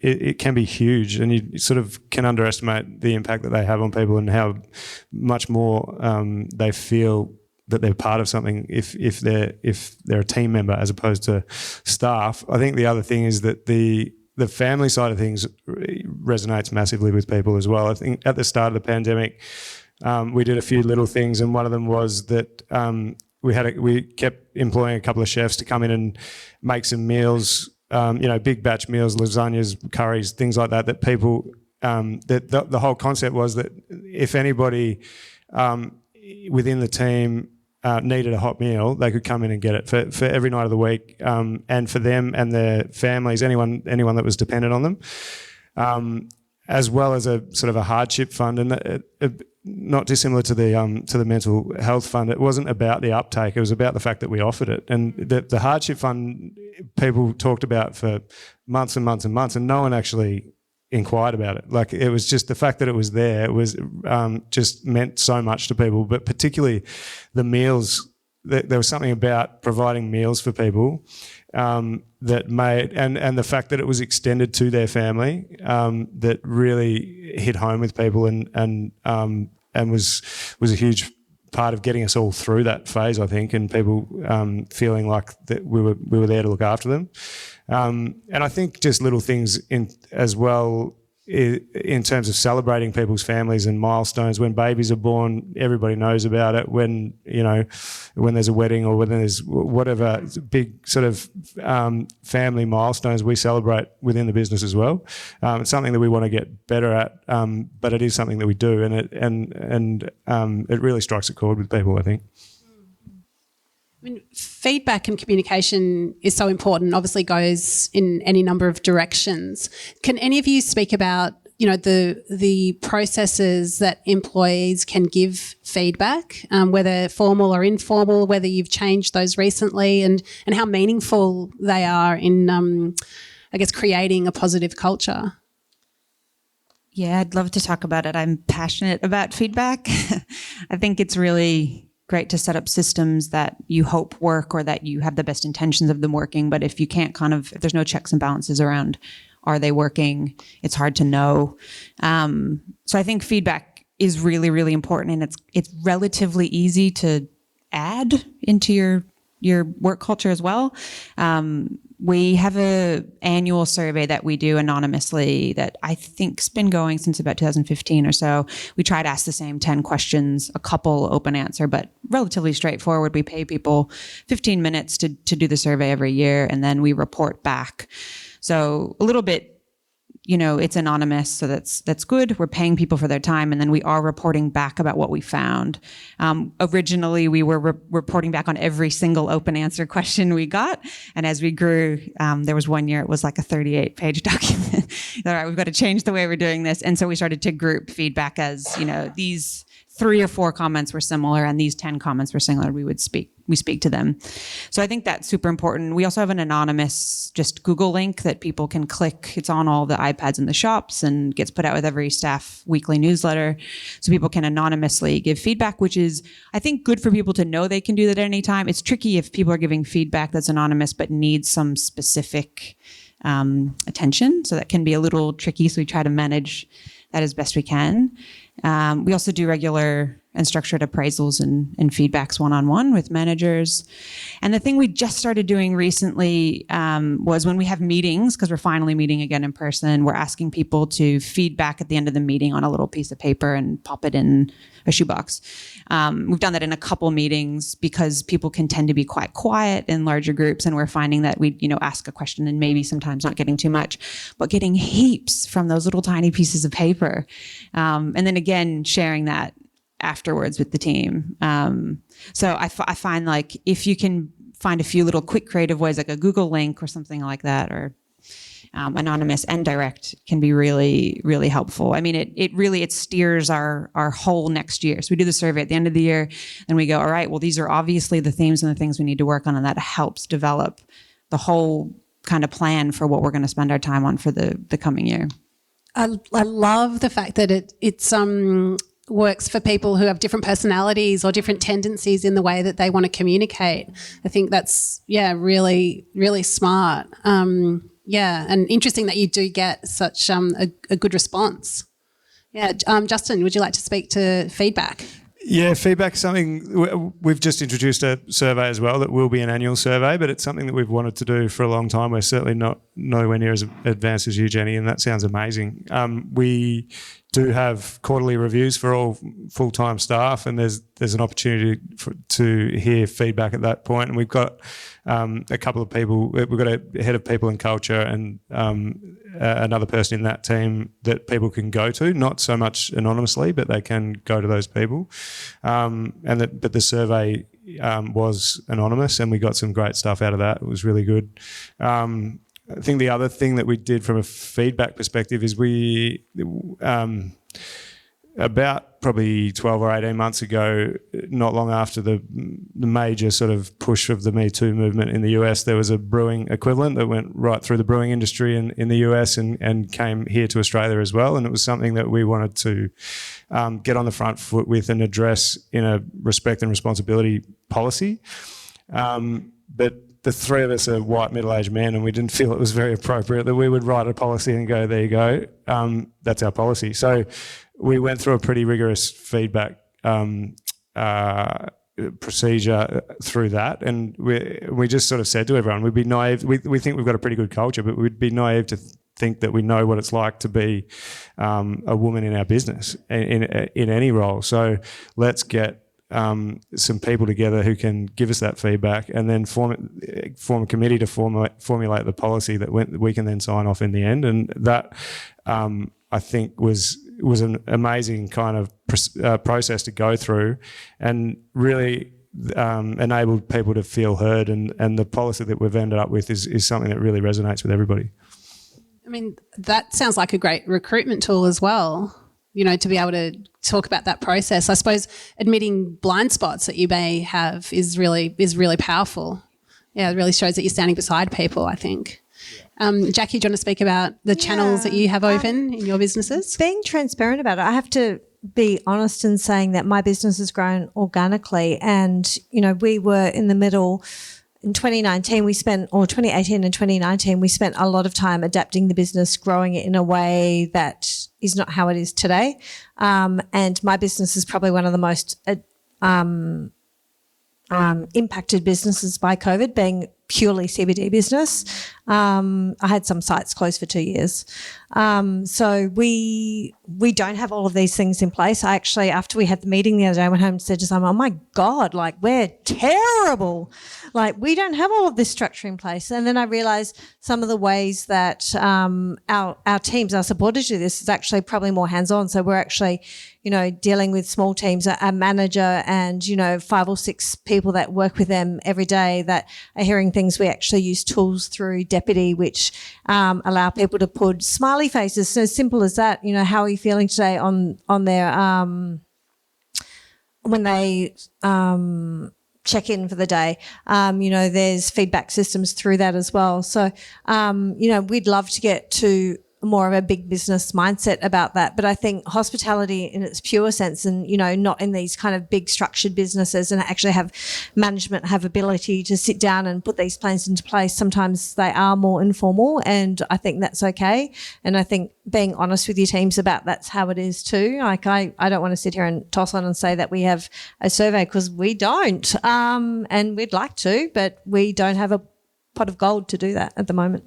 it can be huge, and you sort of can underestimate the impact that they have on people and how much more they feel that they're part of something if they're a team member as opposed to staff. I think the other thing is that the family side of things resonates massively with people as well. I think at the start of the pandemic, we did a few little things, and one of them was that we kept employing a couple of chefs to come in and make some meals, big batch meals, lasagnas, curries, things like that. That people, the whole concept was that if anybody within the team needed a hot meal, they could come in and get it for every night of the week, and for them and their families, anyone that was dependent on them, as well as a sort of a hardship fund, and not dissimilar to the mental health fund. It wasn't about the uptake; it was about the fact that we offered it. And the hardship fund people talked about for months and months and months, and no one actually inquired about it. Like, it was just the fact that it was there. It was just meant so much to people, but particularly the meals. There was something about providing meals for people that made, and the fact that it was extended to their family, that really hit home with people, and was a huge part of getting us all through that phase, I think, and people feeling like that we were there to look after them. And I think just little things as well in terms of celebrating people's families and milestones. When babies are born, everybody knows about it. When there's a wedding or when there's whatever big sort of family milestones, we celebrate within the business as well. It's something that we want to get better at, but it is something that we do, and it really strikes a chord with people, I think. I mean, feedback and communication is so important, obviously goes in any number of directions. Can any of you speak about, the processes that employees can give feedback, whether formal or informal, whether you've changed those recently, and how meaningful they are in, creating a positive culture? Yeah, I'd love to talk about it. I'm passionate about feedback. I think it's really great to set up systems that you hope work, or that you have the best intentions of them working. But if you can't if there's no checks and balances around, are they working? It's hard to know. So I think feedback is really, really important, and it's relatively easy to add into your work culture as well. We have an annual survey that we do anonymously that I think's been going since about 2015 or so. We try to ask the same 10 questions, a couple open answer, but relatively straightforward. We pay people 15 minutes to do the survey every year, and then we report back. So a little bit, it's anonymous, so that's good. We're paying people for their time, and then we are reporting back about what we found. Originally, we were reporting back on every single open answer question we got, and as we grew, there was one year it was like a 38-page document. All right, we've got to change the way we're doing this, and so we started to group feedback as, these 3 or 4 comments were similar and these 10 comments were similar. We speak to them. So I think that's super important. We also have an anonymous just Google link that people can click. It's on all the iPads in the shops and gets put out with every staff weekly newsletter. So people can anonymously give feedback, which is, I think, good for people to know they can do that at any time. It's tricky if people are giving feedback that's anonymous but needs some specific attention. So that can be a little tricky. So we try to manage that as best we can. We also do regular and structured appraisals and feedbacks one-on-one with managers. And the thing we just started doing recently was when we have meetings, because we're finally meeting again in person, we're asking people to feedback at the end of the meeting on a little piece of paper and pop it in a shoebox. We've done that in a couple meetings because people can tend to be quite quiet in larger groups, and we're finding that we, ask a question and maybe sometimes not getting too much, but getting heaps from those little tiny pieces of paper. And then again, sharing that afterwards with the team. So I find like if you can find a few little quick creative ways, like a Google link or something like that, or anonymous and direct, can be really, really helpful. I mean, it steers our whole next year. So we do the survey at the end of the year and we go, all right, well, these are obviously the themes and the things we need to work on, and that helps develop the whole kind of plan for what we're going to spend our time on for the coming year. I love the fact that it's works for people who have different personalities or different tendencies in the way that they want to communicate. I think that's, really, really smart. And interesting that you do get such a good response. Yeah, Justin, would you like to speak to feedback? Yeah, feedback is something we've just introduced a survey as well that will be an annual survey, but it's something that we've wanted to do for a long time. We're certainly not nowhere near as advanced as you, Jenni, and that sounds amazing. We do have quarterly reviews for all full-time staff, and there's an opportunity to hear feedback at that point. And we've got a couple of people. We've got a head of people and culture and another person in that team that people can go to, not so much anonymously, but they can go to those people. But the survey was anonymous, and we got some great stuff out of that. It was really good. I think the other thing that we did from a feedback perspective is we, about probably 12 or 18 months ago, not long after the major sort of push of the Me Too movement in the US, there was a brewing equivalent that went right through the brewing industry in the US and came here to Australia as well. And it was something that we wanted to get on the front foot with and address in a respect and responsibility policy. But the three of us are white middle-aged men, and we didn't feel it was very appropriate that we would write a policy and go, there you go, that's our policy. So we went through a pretty rigorous feedback procedure through that, and we just sort of said to everyone, we'd be naive. We think we've got a pretty good culture, but we'd be naive to think that we know what it's like to be a woman in our business in any role. So let's get some people together who can give us that feedback, and then form a committee to formulate the policy that we can then sign off in the end. And that I think was an amazing kind of process to go through, and really enabled people to feel heard. And the policy that we've ended up with is something that really resonates with everybody. I mean, that sounds like a great recruitment tool as well. To be able to talk about that process. I suppose admitting blind spots that you may have is really powerful. Yeah, it really shows that you're standing beside people, I think. Jackie, do you want to speak about the channels that you have open in your businesses? Being transparent about it, I have to be honest in saying that my business has grown organically, and, we were in the middle. In 2018 and 2019, we spent a lot of time adapting the business, growing it in a way that is not how it is today. And my business is probably one of the most impacted businesses by COVID, being purely CBD business. I had some sites closed for 2 years. So we don't have all of these things in place. I actually, after we had the meeting the other day, I went home and said to someone, oh my God, we're terrible. We don't have all of this structure in place. And then I realised some of the ways that our teams, our supporters do this is actually probably more hands-on. So we're actually, dealing with small teams, a manager and, 5 or 6 people that work with them every day that are hearing things. We actually use tools through Deputy, which allow people to put smiley faces. So simple as that. How are you feeling today on their when they check in for the day. There's feedback systems through that as well. So, we'd love to get to more of a big business mindset about that. But I think hospitality in its pure sense, and, you know, not in these kind of big structured businesses and actually have management, have ability to sit down and put these plans into place. Sometimes they are more informal, and I think that's okay. And I think being honest with your teams about that's how it is too. Like I don't want to sit here and toss on and say that we have a survey, because we don't. And we'd like to, but we don't have a pot of gold to do that at the moment,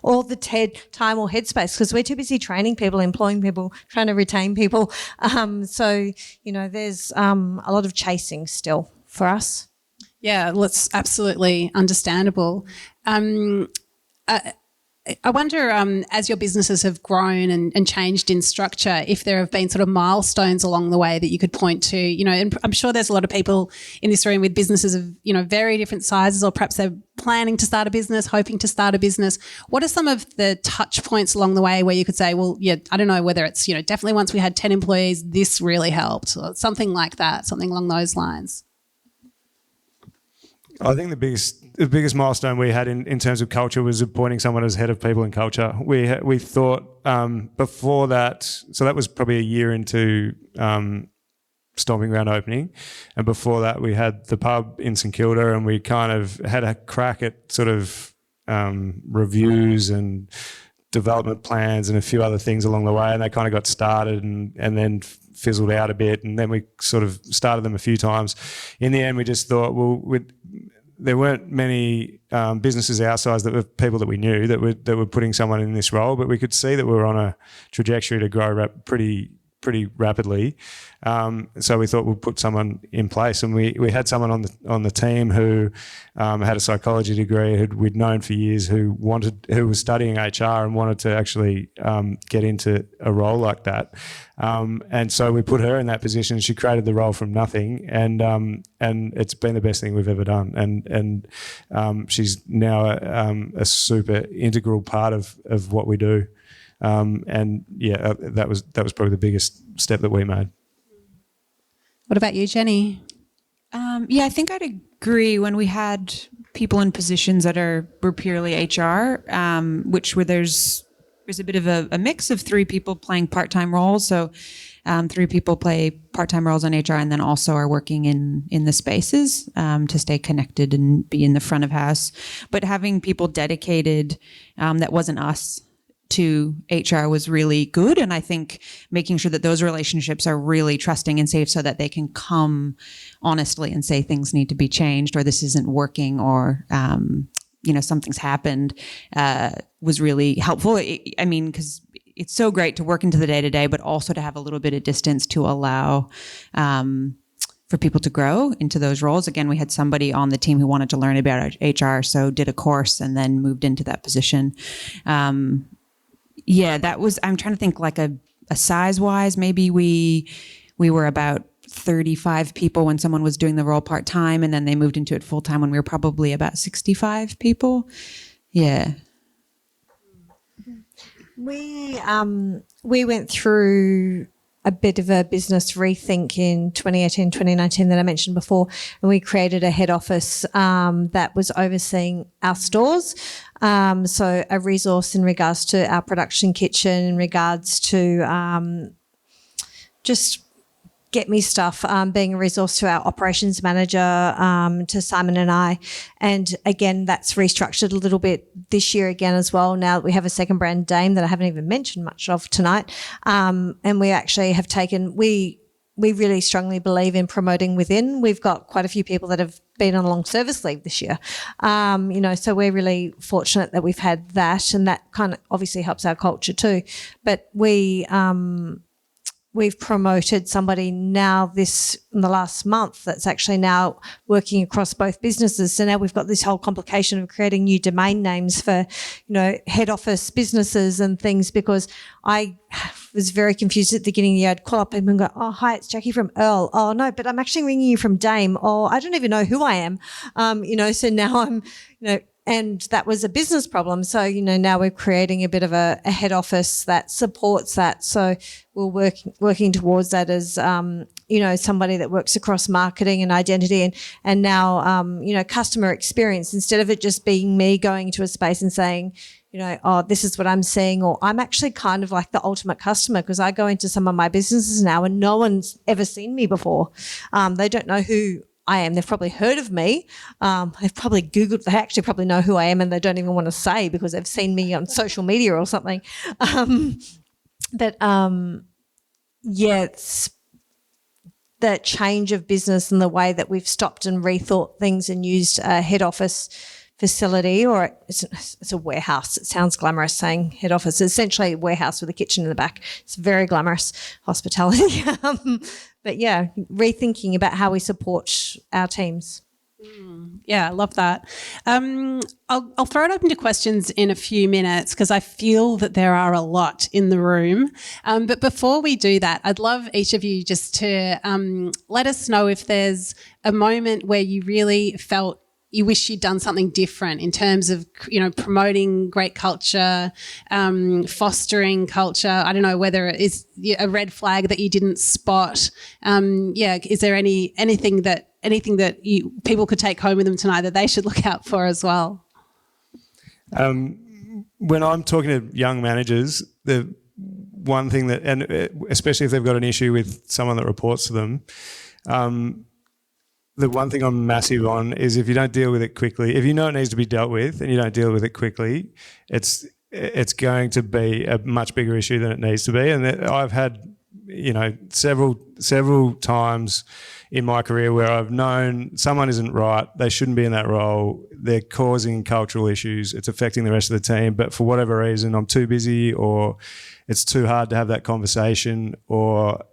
or the time or headspace, because we're too busy training people, employing people, trying to retain people. So, you know, there's a lot of chasing still for us. Yeah, well, it's absolutely understandable. I wonder, as your businesses have grown and changed in structure, if there have been sort of milestones along the way that you could point to, you know, and I'm sure there's a lot of people in this room with businesses of, you know, very different sizes, or perhaps they're planning to start a business, hoping to start a business. What are some of the touch points along the way where you could say, well, yeah, I don't know whether it's, you know, definitely once we had 10 employees, this really helped, or something like that, something along those lines? I think the biggest milestone we had in terms of culture was appointing someone as head of people and culture. We thought before that, so that was probably a year into Stomping Ground opening, and before that we had the pub in St Kilda, and we kind of had a crack at sort of reviews and development plans and a few other things along the way, and they kind of got started and then fizzled out a bit, and then we sort of started them a few times. In the end, we just thought, well, there weren't many businesses our size that were people that we knew that were putting someone in this role, but we could see that we were on a trajectory to grow pretty rapidly. So we thought we'd put someone in place, and we had someone on the team who had a psychology degree, who we'd known for years, who was studying HR and wanted to actually get into a role like that. And so we put her in that position. She created the role from nothing, and it's been the best thing we've ever done. And she's now a super integral part of what we do. And yeah, that was probably the biggest step that we made. What about you, Jenni? Yeah, I think I'd agree. When we had people in positions that were purely HR, there's a bit of a mix of 3 people playing part-time roles. So 3 people play part-time roles on HR, and then also are working in the spaces to stay connected and be in the front of house. But having people dedicated that wasn't us to HR was really good. And I think making sure that those relationships are really trusting and safe, so that they can come honestly and say things need to be changed, or this isn't working, or, you know, something's happened, was really helpful. I mean, because it's so great to work into the day-to-day, but also to have a little bit of distance to allow for people to grow into those roles. Again, we had somebody on the team who wanted to learn about HR, so did a course and then moved into that position. Yeah, that was, I'm trying to think like a size-wise, maybe we were about 35 people when someone was doing the role part-time, and then they moved into it full-time when we were probably about 65 people. Yeah. We went through a bit of a business rethink in 2018, 2019 that I mentioned before, and we created a head office that was overseeing our stores. So a resource in regards to our production kitchen, in regards to just get me stuff, being a resource to our operations manager, to Simon and I. And again, that's restructured a little bit this year again as well. Now that we have a second brand, Dame, that I haven't even mentioned much of tonight. And we actually have taken, we really strongly believe in promoting within. We've got quite a few people that have been on long service leave this year. You know, so we're really fortunate that we've had that, and that kind of obviously helps our culture too. But we've promoted somebody now in the last month that's actually now working across both businesses. So now we've got this whole complication of creating new domain names for, you know, head office businesses and things, because I was very confused at the beginning of the year. I'd call up people and go, oh, hi, it's Jackie from EARL. Oh, no, but I'm actually ringing you from Dame. Oh, I don't even know who I am. You know, so now I'm, you know, and that was a business problem. So, you know, now we're creating a bit of a head office that supports that. So we're working towards that as, you know, somebody that works across marketing and identity and now, you know, customer experience, instead of it just being me going to a space and saying, you oh, this is what I'm seeing, or I'm actually kind of like the ultimate customer because I go into some of my businesses now and no one's ever seen me before. They don't know who I am. They've probably heard of me. They've probably Googled, they actually probably know who I am and they don't even want to say because they've seen me on social media or something. It's the change of business and the way that we've stopped and rethought things and used a head office facility, or it's a warehouse. It sounds glamorous saying head office. It's essentially a warehouse with a kitchen in the back. It's very glamorous hospitality. But yeah, rethinking about how we support our teams. Yeah, I love that. I'll throw it open to questions in a few minutes because I feel that there are a lot in the room. But before we do that, I'd love each of you just to let us know if there's a moment where you really felt you wish you'd done something different in terms of, promoting great culture, fostering culture. I don't know whether it is a red flag that you didn't spot. Is there anything that people could take home with them tonight that they should look out for as well? When I'm talking to young managers, the one thing that, and especially if they've got an issue with someone that reports to them, the one thing I'm massive on is if you don't deal with it quickly, if you know it needs to be dealt with and you don't deal with it quickly, it's going to be a much bigger issue than it needs to be. And I've had, several times in my career where I've known someone isn't right, they shouldn't be in that role, they're causing cultural issues, it's affecting the rest of the team, but for whatever reason I'm too busy or it's too hard to have that conversation, or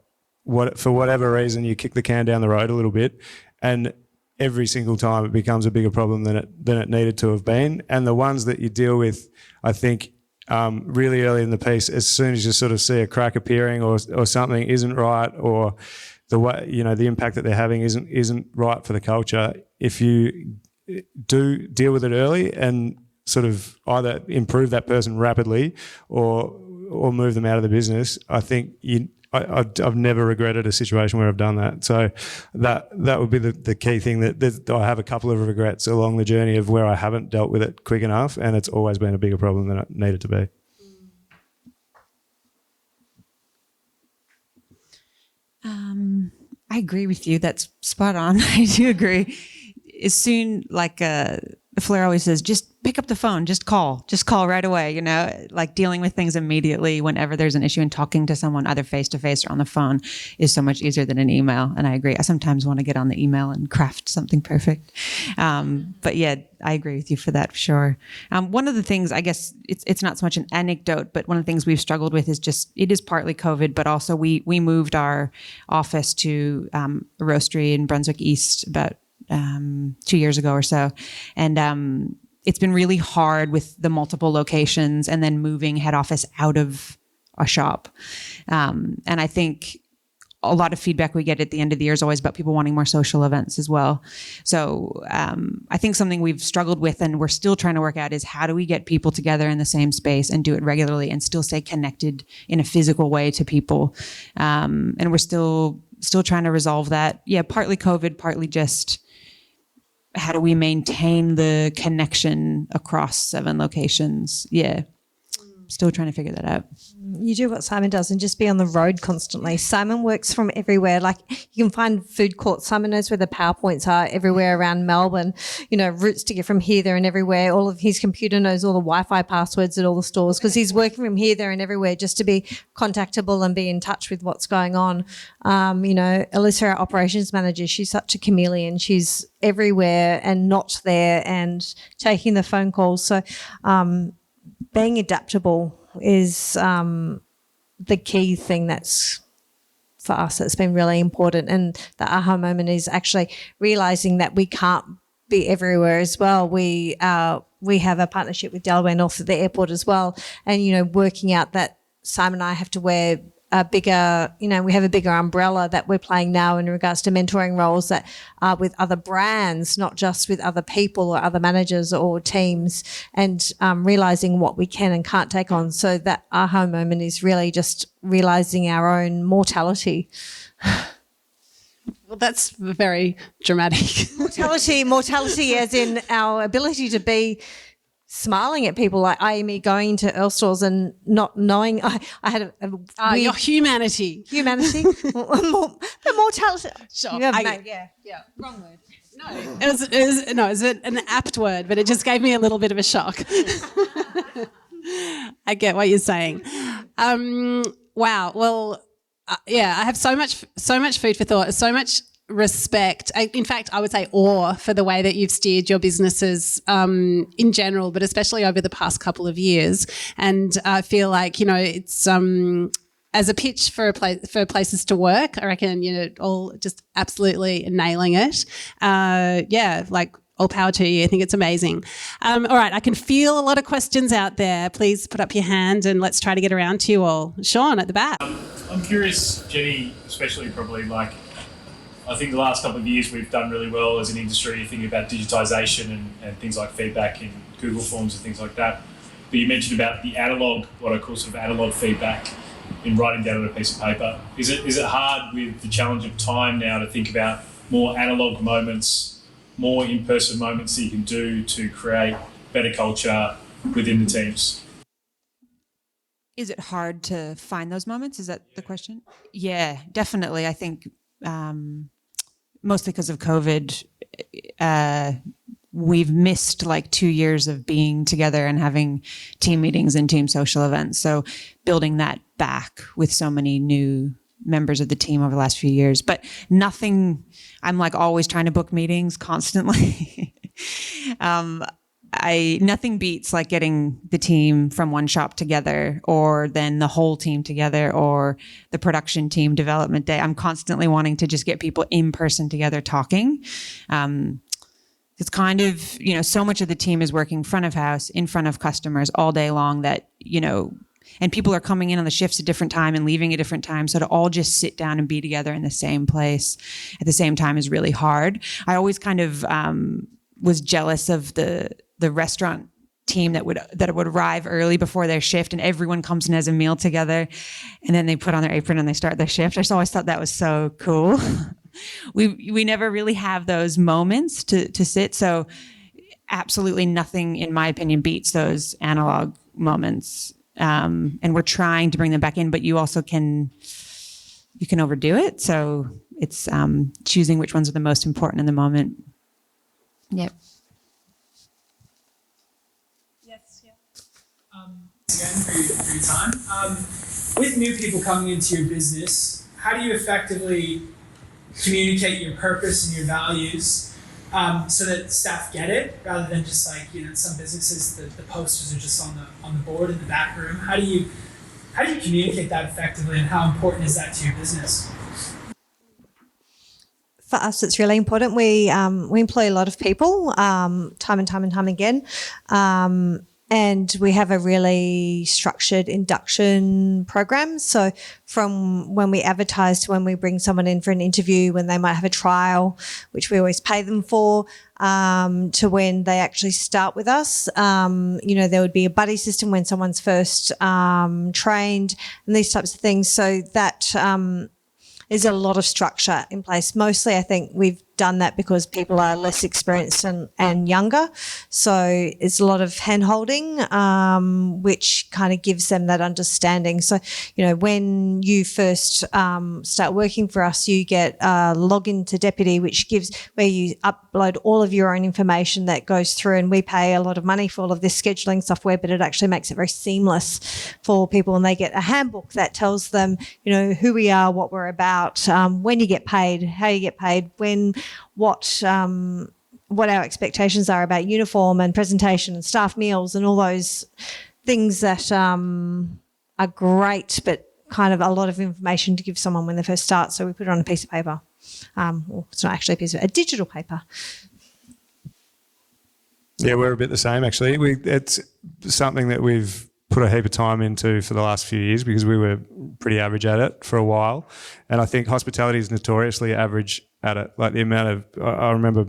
for whatever reason you kick the can down the road a little bit, and every single time it becomes a bigger problem than it needed to have been. And the ones that you deal with, I think, really early in the piece, as soon as you sort of see a crack appearing or something isn't right, or the way, the impact that they're having isn't right for the culture, if you do deal with it early and sort of either improve that person rapidly or move them out of the business, I think I've never regretted a situation where I've done that. So that would be the key thing. That I have a couple of regrets along the journey of where I haven't dealt with it quick enough, and it's always been a bigger problem than it needed to be. I agree with you. That's spot on. I do agree. As soon, Fleur always says, just pick up the phone, just call right away, like dealing with things immediately whenever there's an issue, and talking to someone either face to face or on the phone is so much easier than an email. And I agree. I sometimes want to get on the email and craft something perfect. But yeah, I agree with you for that, for sure. One of the things, I guess it's not so much an anecdote, but one of the things we've struggled with is it is partly COVID, but also we moved our office to a roastery in Brunswick East about 2 years ago or so. And it's been really hard with the multiple locations and then moving head office out of a shop. And I think a lot of feedback we get at the end of the year is always about people wanting more social events as well. So I think something we've struggled with and we're still trying to work out is how do we get people together in the same space and do it regularly and still stay connected in a physical way to people. And we're still trying to resolve that. Yeah, partly COVID, partly just how do we maintain the connection across 7 locations? Yeah, still trying to figure that out. You do what Simon does and just be on the road constantly. Simon works from everywhere. Like you can find food courts. Simon knows where the PowerPoints are everywhere around Melbourne, routes to get from here, there and everywhere. All of his computer knows all the Wi-Fi passwords at all the stores because he's working from here, there and everywhere just to be contactable and be in touch with what's going on. Alyssa, our operations manager, she's such a chameleon. She's everywhere and not there and taking the phone calls. So being adaptable is the key thing that's for us that's been really important. And the aha moment is actually realising that we can't be everywhere as well. We have a partnership with Delaware North at the airport as well, and working out that Simon and I have to wear a bigger, we have a bigger umbrella that we're playing now in regards to mentoring roles that are with other brands, not just with other people or other managers or teams, and realising what we can and can't take on. So that aha moment is really just realising our own mortality. Well, that's very dramatic. Mortality as in our ability to be smiling at people, like i.e. going to EARL stores and not knowing. I had a weird your humanity. humanity, the mortality. Sure. Yeah, wrong word. No, it was an apt word, but it just gave me a little bit of a shock. I get what you're saying. Wow. Well, I have so much food for thought, so much respect. In fact, I would say awe for the way that you've steered your businesses in general, but especially over the past couple of years. And I feel like, it's as a pitch for places to work, I reckon, all just absolutely nailing it. All power to you. I think it's amazing. All right, I can feel a lot of questions out there. Please put up your hand and let's try to get around to you all. Sean at the back. I'm curious, Jenni, especially probably I think the last couple of years we've done really well as an industry thinking about digitisation and things like feedback in Google Forms and things like that. But you mentioned about the analogue, what I call sort of analogue feedback in writing down on a piece of paper. Is it hard with the challenge of time now to think about more analogue moments, more in-person moments that you can do to create better culture within the teams? Is it hard to find those moments? Is that the question? Yeah, definitely. I think mostly because of COVID, we've missed 2 years of being together and having team meetings and team social events. So building that back with so many new members of the team over the last few years, but nothing, I'm always trying to book meetings constantly. Nothing beats getting the team from one shop together, or then the whole team together, or the production team development day. I'm constantly wanting to just get people in person together talking. It's kind of, so much of the team is working front of house, in front of customers all day long that, and people are coming in on the shifts at different time and leaving at different times. So to all just sit down and be together in the same place at the same time is really hard. I always kind of was jealous of the restaurant team that would arrive early before their shift, and everyone comes and has a meal together, and then they put on their apron and they start their shift. I just always thought that was so cool. We never really have those moments to sit. So absolutely nothing, in my opinion, beats those analog moments. And we're trying to bring them back in, but you also can overdo it. So it's choosing which ones are the most important in the moment. Yep. Yes. Yeah. Again for your time. With new people coming into your business, how do you effectively communicate your purpose and your values so that staff get it, rather than just in some businesses the posters are just on the board in the back room? How do you communicate that effectively, and how important is that to your business? For us, it's really important. We employ a lot of people, time and time again. And we have a really structured induction program. So from when we advertise to when we bring someone in for an interview, when they might have a trial, which we always pay them for, to when they actually start with us. There would be a buddy system when someone's first trained, and these types of things. So that is a lot of structure in place. Mostly, I think we've done that because people are less experienced and younger. So it's a lot of hand-holding, which kind of gives them that understanding. So, when you first start working for us, you get a login to Deputy, where you upload all of your own information that goes through, and we pay a lot of money for all of this scheduling software, but it actually makes it very seamless for people, and they get a handbook that tells them, who we are, what we're about, when you get paid, how you get paid, what our expectations are about uniform and presentation and staff meals and all those things that are great, but kind of a lot of information to give someone when they first start. So we put it on a piece of paper. It's not actually a digital paper. Yeah, we're a bit the same actually. It's something that we've put a heap of time into for the last few years because we were pretty average at it for a while. And I think hospitality is notoriously average at it. The amount of, I remember,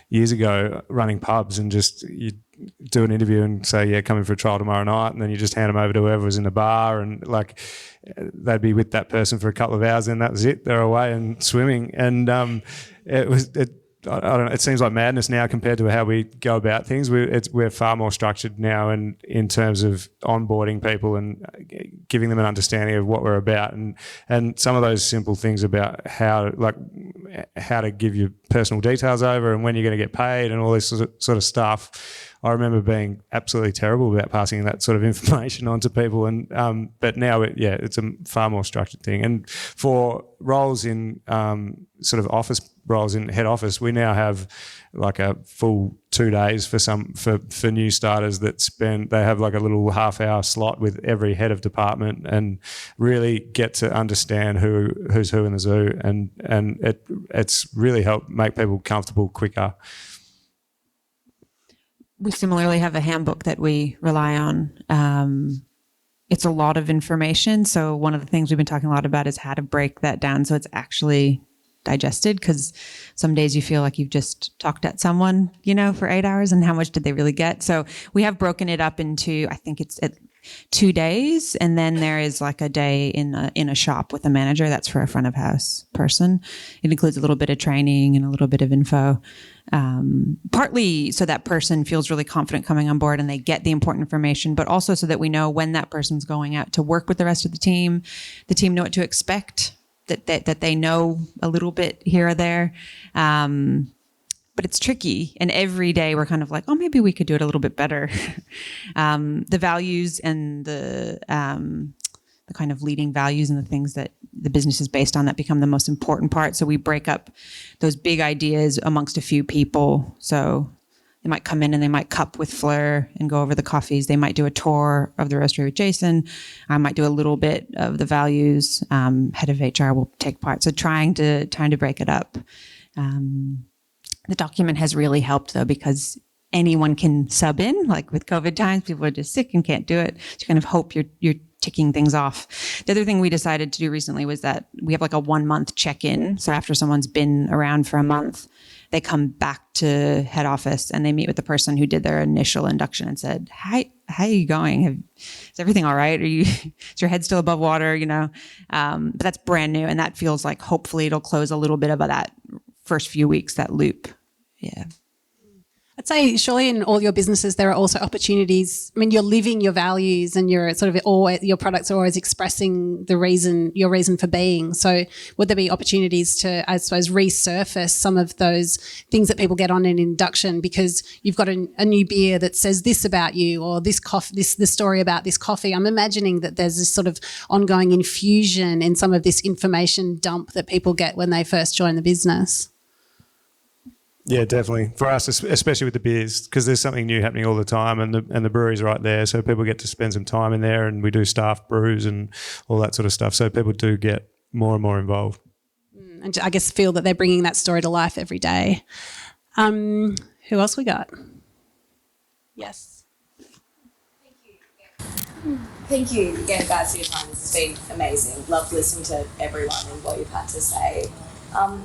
years ago running pubs and just you do an interview and say, yeah, come in for a trial tomorrow night. And then you just hand them over to whoever was in the bar and they'd be with that person for a couple of hours and that was it. They're away and swimming. And I don't know, it seems like madness now compared to how we go about things. We're far more structured now in terms of onboarding people and giving them an understanding of what we're about, and some of those simple things about how to give your personal details over and when you're going to get paid and all this sort of stuff. I remember being absolutely terrible about passing that sort of information on to people, and but now it's a far more structured thing. And for roles in sort of office roles in head office, we now have like a full 2 days for new starters they have like a little half-hour slot with every head of department and really get to understand who's who in the zoo, and it's really helped make people comfortable quicker. We similarly have a handbook that we rely on. It's a lot of information. So one of the things we've been talking a lot about is how to break that down so it's actually digested, because some days you feel like you've just talked at someone, for 8 hours, and how much did they really get? So we have broken it up into, I think it's 2 days, and then there is like a day in a shop with a manager. That's for a front of house person. It includes a little bit of training and a little bit of info, partly so that person feels really confident coming on board and they get the important information, but also so that we know when that person's going out to work with the rest of the team know what to expect, that they know a little bit here or there. But it's tricky. And every day we're kind of like, oh, maybe we could do it a little bit better. The values and the kind of leading values and the things that the business is based on that become the most important part. So we break up those big ideas amongst a few people. So they might come in and they might cup with Fleur and go over the coffees. They might do a tour of the roastery with Jason. I might do a little bit of the values. Head of HR will take part. So trying to break it up. The document has really helped though, because anyone can sub in. Like with COVID times, people are just sick and can't do it. So you kind of hope you're ticking things off. The other thing we decided to do recently was that we have like a 1 month check-in. So after someone's been around for a month, they come back to head office and they meet with the person who did their initial induction and said, "Hi, how are you going? Is everything all right? Is your head still above water?" But that's brand new, and that feels like hopefully it'll close a little bit of that first few weeks, that loop. Yeah. I'd say surely in all your businesses there are also opportunities. I mean, you're living your values and you're sort of your products are always expressing your reason for being. So would there be opportunities to, I suppose, resurface some of those things that people get on an induction because you've got a new beer that says this about you, or this story about this coffee? I'm imagining that there's this sort of ongoing infusion in some of this information dump that people get when they first join the business. Yeah, definitely. For us, especially with the beers, because there's something new happening all the time, and the brewery's right there, so people get to spend some time in there, and we do staff brews and all that sort of stuff. So people do get more and more involved. And I guess feel that they're bringing that story to life every day. Who else we got? Yes. Thank you again, guys, for your time. This has been amazing. Loved listening to everyone and what you've had to say.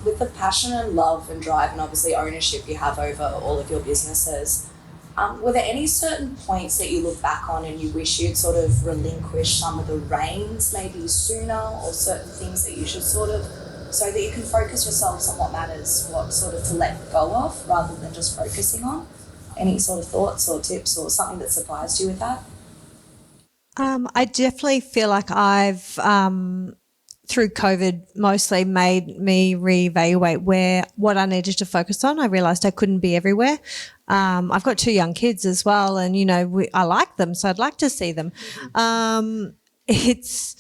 With the passion and love and drive and obviously ownership you have over all of your businesses, were there any certain points that you look back on and you wish you'd sort of relinquish some of the reins maybe sooner, or certain things that you should sort of, so that you can focus yourselves on what matters, what sort of to let go of rather than just focusing on? Any sort of thoughts or tips or something that surprised you with that? I definitely feel like I've, through COVID, mostly made me reevaluate what I needed to focus on. I realised I couldn't be everywhere. I've got 2 young kids as well, and, I like them, so I'd like to see them. It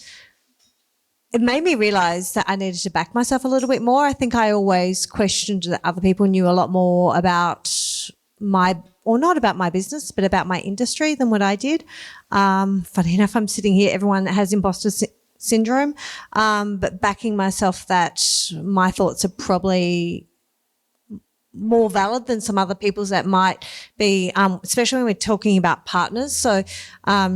made me realise that I needed to back myself a little bit more. I think I always questioned that other people knew a lot more about not about my business, but about my industry than what I did. Funny enough, I'm sitting here, everyone has imposter syndrome, but backing myself that my thoughts are probably more valid than some other people's that might be, especially when we're talking about partners. So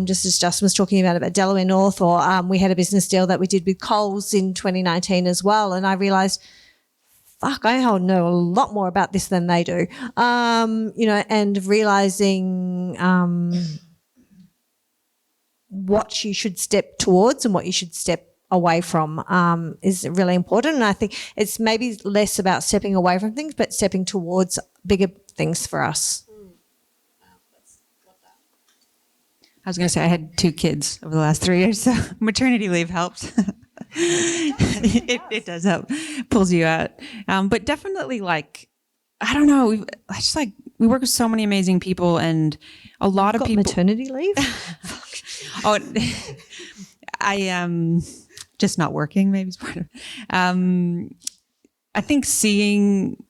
just as Justin was talking about Delaware North, or we had a business deal that we did with Coles in 2019 as well, and I realised, fuck, I know a lot more about this than they do, and realising what you should step towards and what you should step away from is really important. And I think it's maybe less about stepping away from things, but stepping towards bigger things for us. I was going to say I had 2 kids over the last 3 years, so maternity leave helps. it does help, pulls you out. But definitely, like, I don't know, we work with so many amazing people, and a lot of people. Maternity leave? Oh, I am just not working. Maybe it's part of. I think seeing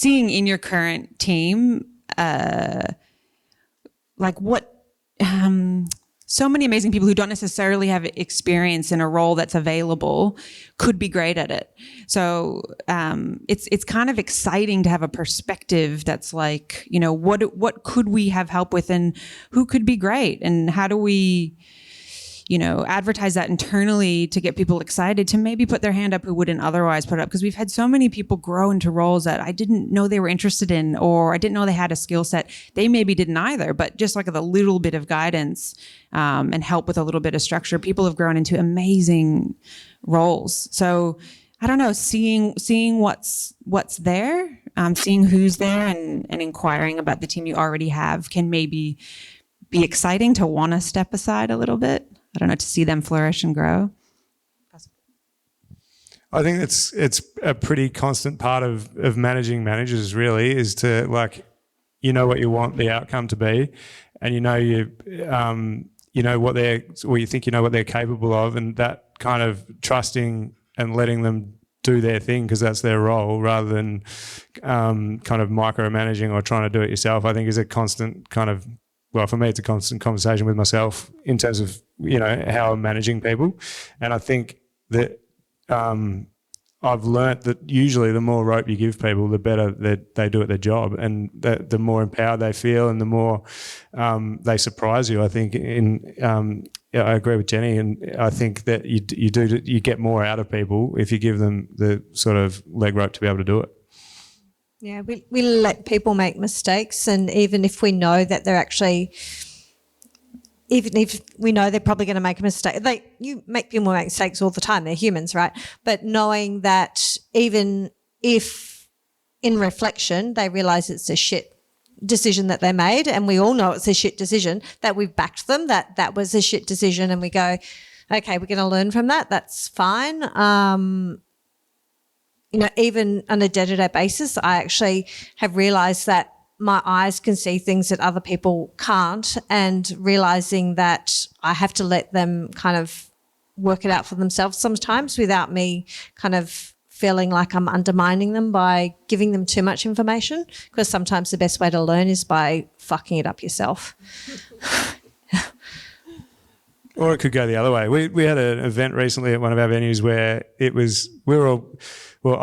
in your current team, like what. So many amazing people who don't necessarily have experience in a role that's available could be great at it. So it's kind of exciting to have a perspective that's like, you know, what could we have help with, and who could be great, and how do we, you know, advertise that internally to get people excited to maybe put their hand up who wouldn't otherwise put it up. Because we've had so many people grow into roles that I didn't know they were interested in, or I didn't know they had a skill set. They maybe didn't either, but just like a little bit of guidance and help with a little bit of structure, people have grown into amazing roles. So I don't know, seeing what's there, seeing who's there, and inquiring about the team you already have can maybe be exciting to want to step aside a little bit. I don't know, to see them flourish and grow. I think it's a pretty constant part of managing managers, really, is to, like, you know what you want the outcome to be, and you know what you think you know what they're capable of, and that kind of trusting and letting them do their thing because that's their role, rather than kind of micromanaging or trying to do it yourself, I think is a constant kind of, well, for me, it's a constant conversation with myself in terms of, you know, how I'm managing people. And I think that I've learnt that usually the more rope you give people, the better that they do at their job, and the more empowered they feel, and the more they surprise you. I think I agree with Jenni, and I think that you get more out of people if you give them the sort of leg rope to be able to do it. Yeah, we let people make mistakes, and even if we know that they're actually, even if we know they're probably going to make a mistake, people make mistakes all the time. They're humans, right? But knowing that even if in reflection they realise it's a shit decision that they made, and we all know it's a shit decision, that we've backed them, that was a shit decision, and we go, okay, we're going to learn from that. That's fine. You know, even on a day-to-day basis, I actually have realised that my eyes can see things that other people can't, and realising that I have to let them kind of work it out for themselves sometimes without me kind of feeling like I'm undermining them by giving them too much information, because sometimes the best way to learn is by fucking it up yourself. Or it could go the other way. We had an event recently at one of our venues where I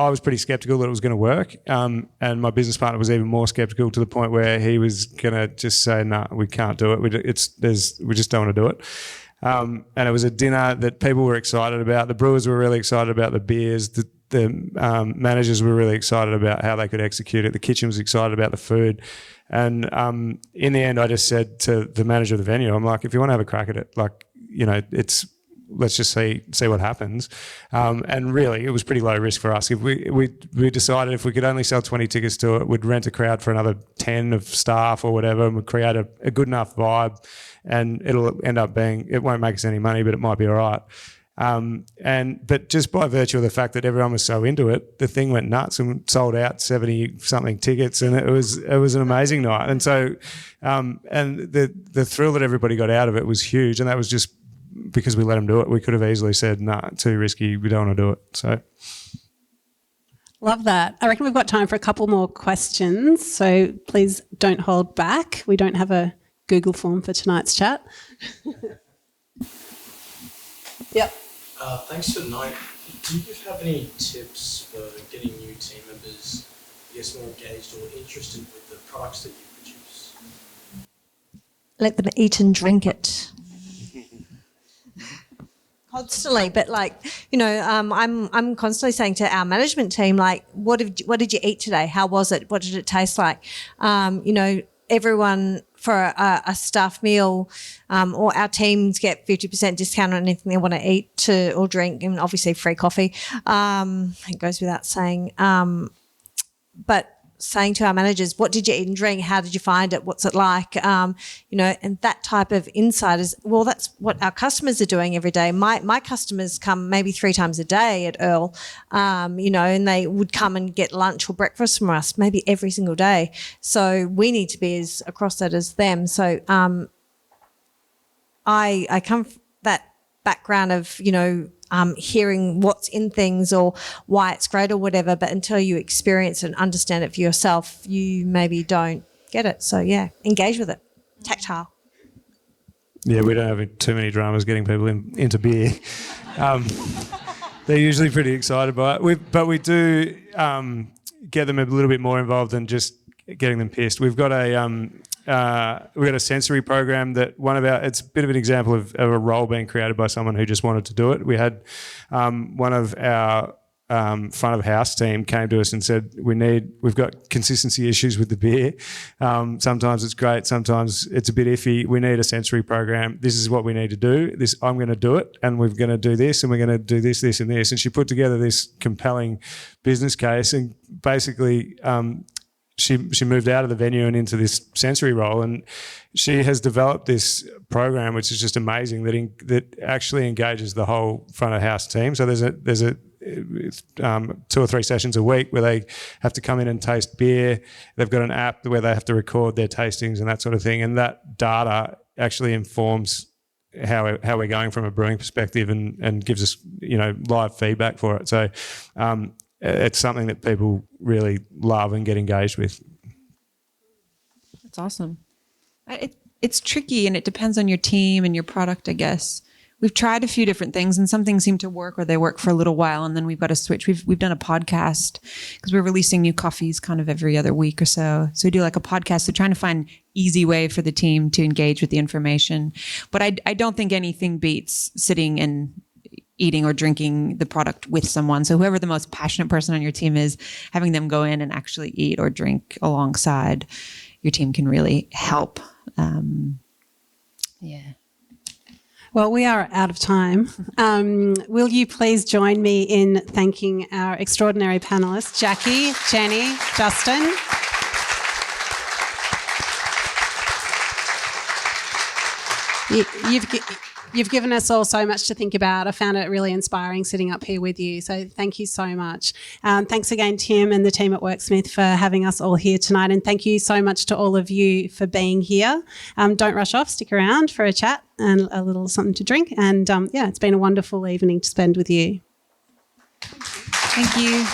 was pretty sceptical that it was going to work, and my business partner was even more sceptical, to the point where he was going to just say, "No, we can't do it. We just don't want to do it." And it was a dinner that people were excited about. The brewers were really excited about the beers. The managers were really excited about how they could execute it. The kitchen was excited about the food. And in the end, I just said to the manager of the venue, I'm like, if you want to have a crack at it, like, you know, let's just see what happens. And really, it was pretty low risk for us. If we decided if we could only sell 20 tickets to it, we'd rent a crowd for another 10 of staff or whatever, and we'd create a good enough vibe, and it'll end up being, it won't make us any money, but it might be all right. But just by virtue of the fact that everyone was so into it, the thing went nuts and sold out 70 something tickets, and it was an amazing night. And so, and the thrill that everybody got out of it was huge, and that was just because we let them do it. We could have easily said, nah, too risky, we don't want to do it. So. Love that. I reckon we've got time for a couple more questions, so please don't hold back. We don't have a Google form for tonight's chat. Yep. Thanks for the night. Do you have any tips for getting new team members, I guess, more engaged or interested with the products that you produce? Let them eat and drink it. Constantly, but like, you know, I'm constantly saying to our management team, like, what did you eat today? How was it? What did it taste like? You know, everyone for a staff meal, or our teams get 50% discount on anything they want to eat or drink, and obviously free coffee. It goes without saying. But saying to our managers, what did you eat and drink? How did you find it? What's it like? And that type of insight is, well, that's what our customers are doing every day. My customers come maybe 3 times a day at EARL, and they would come and get lunch or breakfast from us maybe every single day. So we need to be as across that as them. So I come from that background of, hearing what's in things or why it's great or whatever, but until you experience and understand it for yourself, you maybe don't get it. So, yeah, engage with it. Tactile. Yeah, we don't have too many dramas getting people into beer. They're usually pretty excited by it. But we do get them a little bit more involved than just getting them pissed. We've got a sensory program that it's a bit of an example of a role being created by someone who just wanted to do it. We had one of our front of house team came to us and said, we've got consistency issues with the beer. Sometimes it's great, sometimes it's a bit iffy. We need a sensory program. This is what we need to do. I'm going to do it, and we're going to do this, and we're going to do this, this, and this. And she put together this compelling business case, and basically she moved out of the venue and into this sensory role, and she has developed this program which is just amazing that actually engages the whole front of house team. So there's 2 or 3 sessions a week where they have to come in and taste beer. They've got an app where they have to record their tastings and that sort of thing, and that data actually informs how we're going from a brewing perspective and gives us live feedback for it. So it's something that people really love and get engaged with. That's awesome. It's tricky, and it depends on your team and your product, I guess. We've tried a few different things, and some things seem to work, or they work for a little while, and then we've got to switch. We've done a podcast because we're releasing new coffees kind of every other week or so. So we do like a podcast. So trying to find easy way for the team to engage with the information. But I don't think anything beats sitting and eating or drinking the product with someone. So whoever the most passionate person on your team is, having them go in and actually eat or drink alongside your team can really help. Yeah. Well, we are out of time. Will you please join me in thanking our extraordinary panellists, Jackie, Jenni, Justin. You've given us all so much to think about. I found it really inspiring sitting up here with you. So thank you so much. Thanks again, Tim and the team at Worksmith, for having us all here tonight. And thank you so much to all of you for being here. Don't rush off. Stick around for a chat and a little something to drink. And it's been a wonderful evening to spend with you. Thank you.